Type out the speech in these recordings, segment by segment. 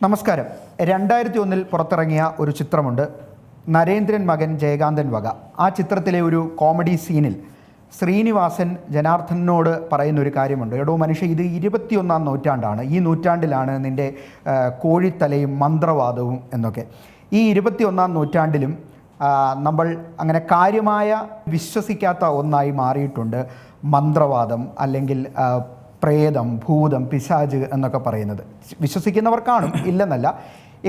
നമസ്കാരം. 2001 പുറത്തിറങ്ങിയ ഒരു ചിത്രമുണ്ട്, നരേന്ദ്രൻ മകൻ ജയകാന്തൻ വക. ആ ചിത്രത്തിലെ ഒരു കോമഡി സീനിൽ ശ്രീനിവാസൻ ജനാർദ്ദനോട് പറയുന്ന ഒരു കാര്യമുണ്ട്. എടോ മനുഷ്യ, ഇത് 21-ാം നൂറ്റാണ്ടാണ്, ഈ നൂറ്റാണ്ടിലാണ് നിൻ്റെ കോഴിത്തലയും മന്ത്രവാദവും എന്നൊക്കെ. ഈ 21-ാം നൂറ്റാണ്ടിലും നമ്മൾ അങ്ങനെ കാര്യമായ വിശ്വസിക്കാത്ത ഒന്നായി മാറിയിട്ടുണ്ട് മന്ത്രവാദം, അല്ലെങ്കിൽ പ്രേതം, ഭൂതം, പിശാച് എന്നൊക്കെ പറയുന്നത്. വിശ്വസിക്കുന്നവർ കാണും, ഇല്ലെന്നല്ല.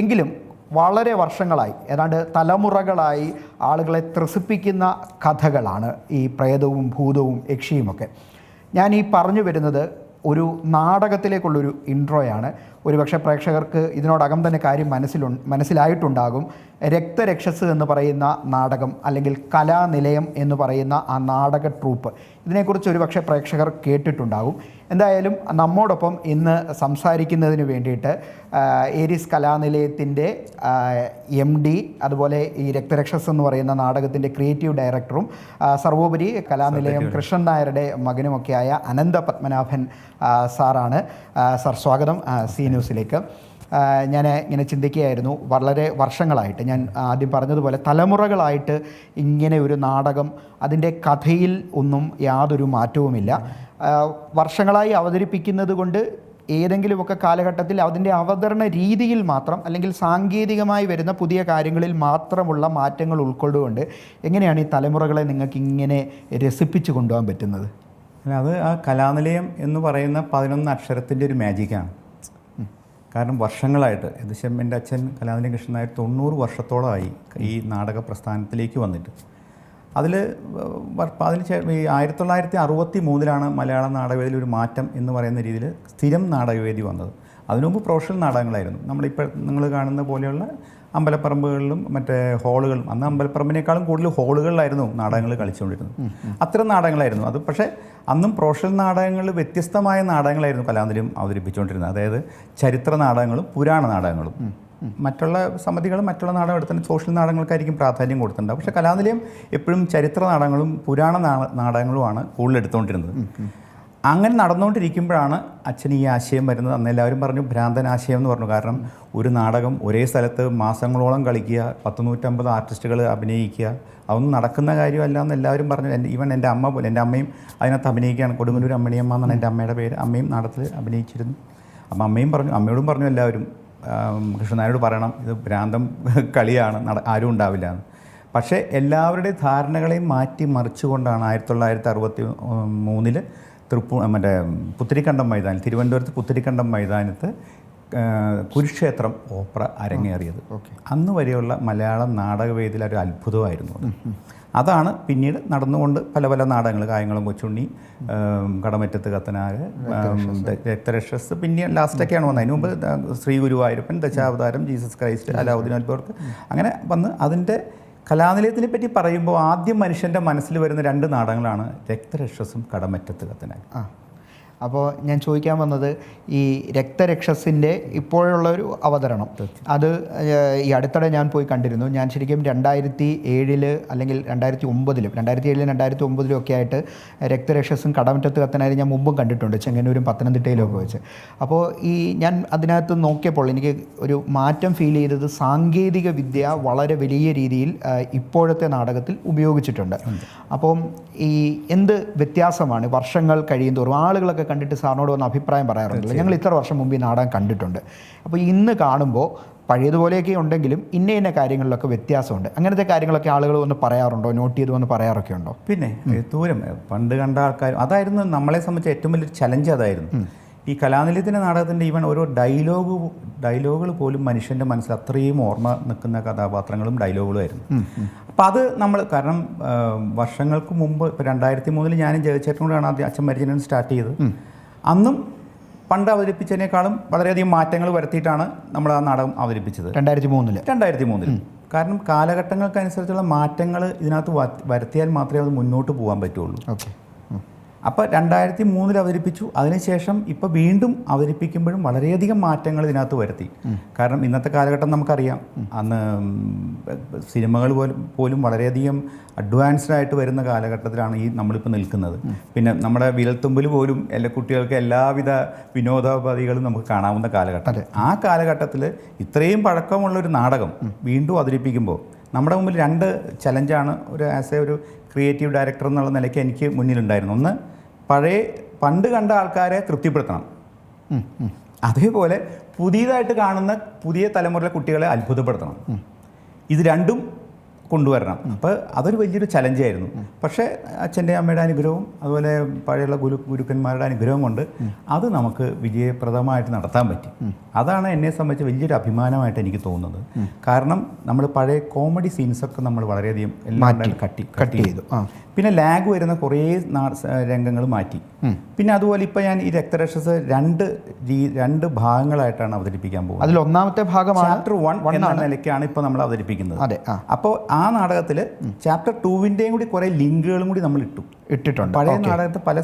എങ്കിലും വളരെ വർഷങ്ങളായി, ഏതാണ്ട് തലമുറകളായി ആളുകളെ ത്രസിപ്പിക്കുന്ന കഥകളാണ് ഈ പ്രേതവും ഭൂതവും യക്ഷിയുമൊക്കെ. ഞാൻ ഈ പറഞ്ഞു വരുന്നത് ഒരു നാടകത്തിലേക്കുള്ളൊരു ഇൻട്രോയാണ്. ഒരുപക്ഷെ പ്രേക്ഷകർക്ക് ഇതിനോടകം തന്നെ കാര്യം മനസ്സിലായിട്ടുണ്ടാകും. രക്തരക്ഷസ് എന്ന് പറയുന്ന നാടകം, അല്ലെങ്കിൽ കലാനിലയം എന്ന് പറയുന്ന ആ നാടക ട്രൂപ്പ്, ഇതിനെക്കുറിച്ച് ഒരുപക്ഷെ പ്രേക്ഷകർ കേട്ടിട്ടുണ്ടാകും. എന്തായാലും നമ്മോടൊപ്പം ഇന്ന് സംസാരിക്കുന്നതിന് വേണ്ടിയിട്ട് ഏരീസ് കലാനിലയത്തിൻ്റെ MD, അതുപോലെ ഈ രക്തരക്ഷസ് എന്ന് പറയുന്ന നാടകത്തിൻ്റെ ക്രിയേറ്റീവ് ഡയറക്ടറും സർവോപരി കലാനിലയം കൃഷ്ണൻ നായരുടെ മകനുമൊക്കെയായ അനന്ത പത്മനാഭൻ സാറാണ്. സാർ, സ്വാഗതം സി ന്യൂസിലേക്ക്. ഞാൻ ഇങ്ങനെ ചിന്തിക്കുകയായിരുന്നു, വളരെ വർഷങ്ങളായിട്ട്, ഞാൻ ആദ്യം പറഞ്ഞതുപോലെ തലമുറകളായിട്ട് ഇങ്ങനെ ഒരു നാടകം, അതിൻ്റെ കഥയിൽ ഒന്നും യാതൊരു മാറ്റവുമില്ല. വർഷങ്ങളായി അവതരിപ്പിക്കുന്നത് കൊണ്ട് ഏതെങ്കിലുമൊക്കെ കാലഘട്ടത്തിൽ അതിൻ്റെ അവതരണ രീതിയിൽ മാത്രം, അല്ലെങ്കിൽ സാങ്കേതികമായി വരുന്ന പുതിയ കാര്യങ്ങളിൽ മാത്രമുള്ള മാറ്റങ്ങൾ ഉൾക്കൊണ്ടുകൊണ്ട് എങ്ങനെയാണ് ഈ തലമുറകളെ നിങ്ങൾക്ക് ഇങ്ങനെ രസിപ്പിച്ച് കൊണ്ടുപോകാൻ പറ്റുന്നത്? അത് ആ കലാനിലയം എന്ന് പറയുന്ന 11 അക്ഷരത്തിൻ്റെ ഒരു മാജിക്കാണ്. കാരണം വർഷങ്ങളായിട്ട്, ഏകദേശം എൻ്റെ അച്ഛൻ കലാനിലയം കൃഷ്ണൻ നായർ 90 വർഷത്തോളമായി ഈ നാടക പ്രസ്ഥാനത്തിലേക്ക് വന്നിട്ട്. അതിന് 1963 മലയാള നാടകവേദിയിൽ ഒരു മാറ്റം എന്ന് പറയുന്ന രീതിയിൽ സ്ഥിരം നാടകവേദി വന്നത്. അതിനുമുമ്പ് പ്രൊഫഷണൽ നാടകങ്ങളായിരുന്നു. നമ്മളിപ്പോൾ നിങ്ങൾ കാണുന്ന പോലെയുള്ള അമ്പലപ്പറമ്പുകളിലും മറ്റേ ഹോളുകളും, അന്ന് അമ്പലപ്പറമ്പിനേക്കാളും കൂടുതൽ ഹോളുകളിലായിരുന്നു നാടകങ്ങൾ കളിച്ചുകൊണ്ടിരുന്നത്. അത്തരം നാടകങ്ങളായിരുന്നു അത്. പക്ഷേ അന്നും പ്രൊഫഷണൽ നാടകങ്ങളിൽ വ്യത്യസ്തമായ നാടകങ്ങളായിരുന്നു കലാനിലയം അവതരിപ്പിച്ചുകൊണ്ടിരുന്നത്. അതായത് ചരിത്ര നാടകങ്ങളും പുരാണ നാടകങ്ങളും. മറ്റുള്ള സമിതികളും മറ്റുള്ള നാടകം എടുത്താൽ സോഷ്യൽ നാടകങ്ങൾക്കായിരിക്കും പ്രാധാന്യം കൊടുത്തിട്ടുണ്ടാകും. പക്ഷേ കലാനിലയം എപ്പോഴും ചരിത്ര നാടകങ്ങളും പുരാണ നാടകങ്ങളുമാണ് കൂടുതൽ എടുത്തുകൊണ്ടിരുന്നത്. അങ്ങനെ നടന്നുകൊണ്ടിരിക്കുമ്പോഴാണ് അച്ഛന് ഈ ആശയം വരുന്നത്. അന്ന് എല്ലാവരും പറഞ്ഞു ഭ്രാന്തൻ ആശയം എന്ന് പറഞ്ഞു. കാരണം ഒരു നാടകം ഒരേ സ്ഥലത്ത് മാസങ്ങളോളം കളിക്കുക, 150 ആർട്ടിസ്റ്റുകൾ അഭിനയിക്കുക, അതൊന്നും നടക്കുന്ന കാര്യമല്ല എന്ന് എല്ലാവരും പറഞ്ഞു. ഈവൻ എൻ്റെ അമ്മ പോലും, എൻ്റെ അമ്മയും അതിനകത്ത് അഭിനയിക്കുകയാണ്. കൊടുങ്ങല്ലൂർ അമ്മണിയമ്മ എന്നാണ് എൻ്റെ അമ്മയുടെ പേര്. അമ്മയും നാടകത്തിൽ അഭിനയിച്ചിരുന്നു. അപ്പം അമ്മയോടും പറഞ്ഞു എല്ലാവരും, കൃഷ്ണനായരോട് പറയണം, ഇത് ഭ്രാന്തം കളിയാണ്, ആരും ഉണ്ടാവില്ല എന്ന്. പക്ഷേ എല്ലാവരുടെയും ധാരണകളെയും മാറ്റി മറിച്ചുകൊണ്ടാണ് 1963 പുത്തരിക്കണ്ടം മൈതാനം, തിരുവനന്തപുരത്ത് പുത്തരിക്കണ്ടം മൈതാനത്ത് കുരുക്ഷേത്രം ഓപ്പറ അരങ്ങേറിയത്. അന്ന് വരെയുള്ള മലയാളം നാടകവേദിയിൽ ഒരു അത്ഭുതമായിരുന്നു. അതാണ് പിന്നീട് നടന്നുകൊണ്ട് പല പല നാടകങ്ങൾ, കായംകുളം കൊച്ചുണ്ണി, കടമറ്റത്ത് കത്തനാര്, രക്തരക്ഷസ്, പിന്നെ ലാസ്റ്റൊക്കെയാണ് വന്നത്. അതിന് മുമ്പ് ശ്രീ ഗുരുവായൂരപ്പൻ, ദശാവതാരം, ജീസസ് ക്രൈസ്റ്റ്, അലാവുദ്ദീൻ അക്ബർക്ക്, അങ്ങനെ വന്ന് അതിൻ്റെ കലാനിലയത്തിനെ പറ്റി പറയുമ്പോൾ ആദ്യം മനുഷ്യൻ്റെ മനസ്സിൽ വരുന്ന 2 നാടകങ്ങളാണ് രക്തരക്ഷസും കടമറ്റത്ത് കത്തനാര്. അപ്പോൾ ഞാൻ ചോദിക്കാൻ വന്നത്, ഈ രക്തരക്ഷസിൻ്റെ ഇപ്പോഴുള്ളൊരു അവതരണം, അത് ഈ അടുത്തിടെ ഞാൻ പോയി കണ്ടിരുന്നു. ഞാൻ ശരിക്കും 2007 അല്ലെങ്കിൽ 2009, 2009 ഒക്കെ ആയിട്ട് രക്തരക്ഷസും കടമറ്റത്ത് കത്തനാരും ഞാൻ മുമ്പും കണ്ടിട്ടുണ്ട്, ചെങ്ങന്നൂരും പത്തനംതിട്ടയിലും ഒക്കെ വെച്ച്. അപ്പോൾ ഞാൻ അതിനകത്ത് നോക്കിയപ്പോൾ എനിക്ക് ഒരു മാറ്റം ഫീൽ ചെയ്തത്, സാങ്കേതിക വിദ്യ വളരെ വലിയ രീതിയിൽ ഇപ്പോഴത്തെ നാടകത്തിൽ ഉപയോഗിച്ചിട്ടുണ്ട്. അപ്പം ഈ എന്ത് വ്യത്യാസമാണ് വർഷങ്ങൾ കഴിയുന്തോറും? ആളുകളൊക്കെ കണ്ടിട്ട് സാറിനോട് വന്ന് അഭിപ്രായം പറയാറുണ്ടല്ലോ, ഞങ്ങൾ ഇത്ര വർഷം മുമ്പ് ഈ നാടകം കണ്ടിട്ടുണ്ട്, അപ്പോൾ ഇന്ന് കാണുമ്പോൾ പഴയതുപോലെയൊക്കെ ഉണ്ടെങ്കിലും ഇന്ന കാര്യങ്ങളിലൊക്കെ വ്യത്യാസമുണ്ട്. അങ്ങനത്തെ കാര്യങ്ങളൊക്കെ ആളുകൾ വന്ന് പറയാറുണ്ടോ, നോട്ട് ചെയ്ത് വന്ന് പറയാറൊക്കെ ഉണ്ടോ? പിന്നെ ദൂരം പണ്ട് കണ്ട ആൾക്കാർ, അതായിരുന്നു നമ്മളെ സംബന്ധിച്ച് ഏറ്റവും വലിയൊരു ചലഞ്ച്. അതായിരുന്നു ഈ കലാനിലയത്തിൻ്റെ നാടകത്തിൻ്റെ ഈവൻ ഓരോ ഡയലോഗുകൾ പോലും മനുഷ്യൻ്റെ മനസ്സിൽ അത്രയും ഓർമ്മ നിൽക്കുന്ന കഥാപാത്രങ്ങളും ഡയലോഗുകളും ആയിരുന്നു. അപ്പം അത് നമ്മൾ, കാരണം വർഷങ്ങൾക്ക് മുമ്പ്, ഇപ്പോൾ 2003 ഞാനും ജയചേട്ടനോടാണ് ആദ്യം അച്ഛൻ മരിച്ചതിന് സ്റ്റാർട്ട് ചെയ്തത്. അന്നും പണ്ട് അവതരിപ്പിച്ചതിനേക്കാളും വളരെയധികം മാറ്റങ്ങൾ വരുത്തിയിട്ടാണ് നമ്മൾ ആ നാടകം അവതരിപ്പിച്ചത് 2003. കാരണം കാലഘട്ടങ്ങൾക്കനുസരിച്ചുള്ള മാറ്റങ്ങൾ ഇതിനകത്ത് വരുത്തിയാൽ മാത്രമേ അത് മുന്നോട്ട് പോകാൻ പറ്റുള്ളൂ. അപ്പോൾ 2003 അവതരിപ്പിച്ചു. അതിനുശേഷം ഇപ്പോൾ വീണ്ടും അവതരിപ്പിക്കുമ്പോഴും വളരെയധികം മാറ്റങ്ങൾ ഇതിനകത്ത് വരുത്തി. കാരണം ഇന്നത്തെ കാലഘട്ടം നമുക്കറിയാം, അന്ന് സിനിമകൾ പോലും വളരെയധികം അഡ്വാൻസ്ഡ് ആയിട്ട് വരുന്ന കാലഘട്ടത്തിലാണ് ഈ നമ്മളിപ്പോൾ നിൽക്കുന്നത്. പിന്നെ നമ്മുടെ വിരൽത്തുമ്പിൽ പോലും എല്ലാ കുട്ടികൾക്ക് എല്ലാവിധ വിനോദോപാധികളും നമുക്ക് കാണാവുന്ന കാലഘട്ടം. ആ കാലഘട്ടത്തിൽ ഇത്രയും പഴക്കമുള്ളൊരു നാടകം വീണ്ടും അവതരിപ്പിക്കുമ്പോൾ നമ്മുടെ മുമ്പിൽ 2 ചലഞ്ചാണ് ഒരു ക്രിയേറ്റീവ് ഡയറക്ടർ എന്നുള്ള നിലയ്ക്ക് എനിക്ക് മുന്നിലുണ്ടായിരുന്നു. ഒന്ന്, പണ്ട് കണ്ട ആൾക്കാരെ തൃപ്തിപ്പെടുത്തണം. അതേപോലെ പുതിയതായിട്ട് കാണുന്ന പുതിയ തലമുറയിലെ കുട്ടികളെ അത്ഭുതപ്പെടുത്തണം. ഇത് രണ്ടും കൊണ്ടുവരണം. അപ്പോൾ അതൊരു വലിയൊരു ചലഞ്ചായിരുന്നു. പക്ഷേ അച്ഛൻ്റെ അമ്മയുടെ അനുഗ്രഹവും അതുപോലെ പഴയുള്ള ഗുരുക്കന്മാരുടെ അനുഗ്രഹം കൊണ്ട് അത് നമുക്ക് വിജയപ്രദമായിട്ട് നടത്താൻ പറ്റി. അതാണ് എന്നെ സംബന്ധിച്ച് വലിയൊരു അഭിമാനമായിട്ട് എനിക്ക് തോന്നുന്നത്. കാരണം നമ്മൾ പഴയ കോമഡി സീൻസൊക്കെ നമ്മൾ വളരെയധികം എല്ലാം കട്ട് ചെയ്തു. പിന്നെ ലാഗ് വരുന്ന കുറേ രംഗങ്ങൾ മാറ്റി. പിന്നെ അതുപോലെ ഇപ്പോൾ ഞാൻ ഈ രക്തരക്ഷസ് 2 ഭാഗങ്ങളായിട്ടാണ് അവതരിപ്പിക്കാൻ പോകുന്നത്. അതിൽ ഒന്നാമത്തെ ഭാഗമാണ് ചാപ്റ്റർ 1 എന്ന നിലയ്ക്കാണ് ഇപ്പോൾ നമ്മൾ അവതരിപ്പിക്കുന്നത്. അപ്പോൾ ആ നാടകത്തിൽ ചാപ്റ്റർ 2-ൻ്റെയും കൂടി കുറേ ലിങ്കുകളും കൂടി നമ്മൾ ഇട്ടിട്ടുണ്ട്. പഴയ നാടകത്തിൽ പല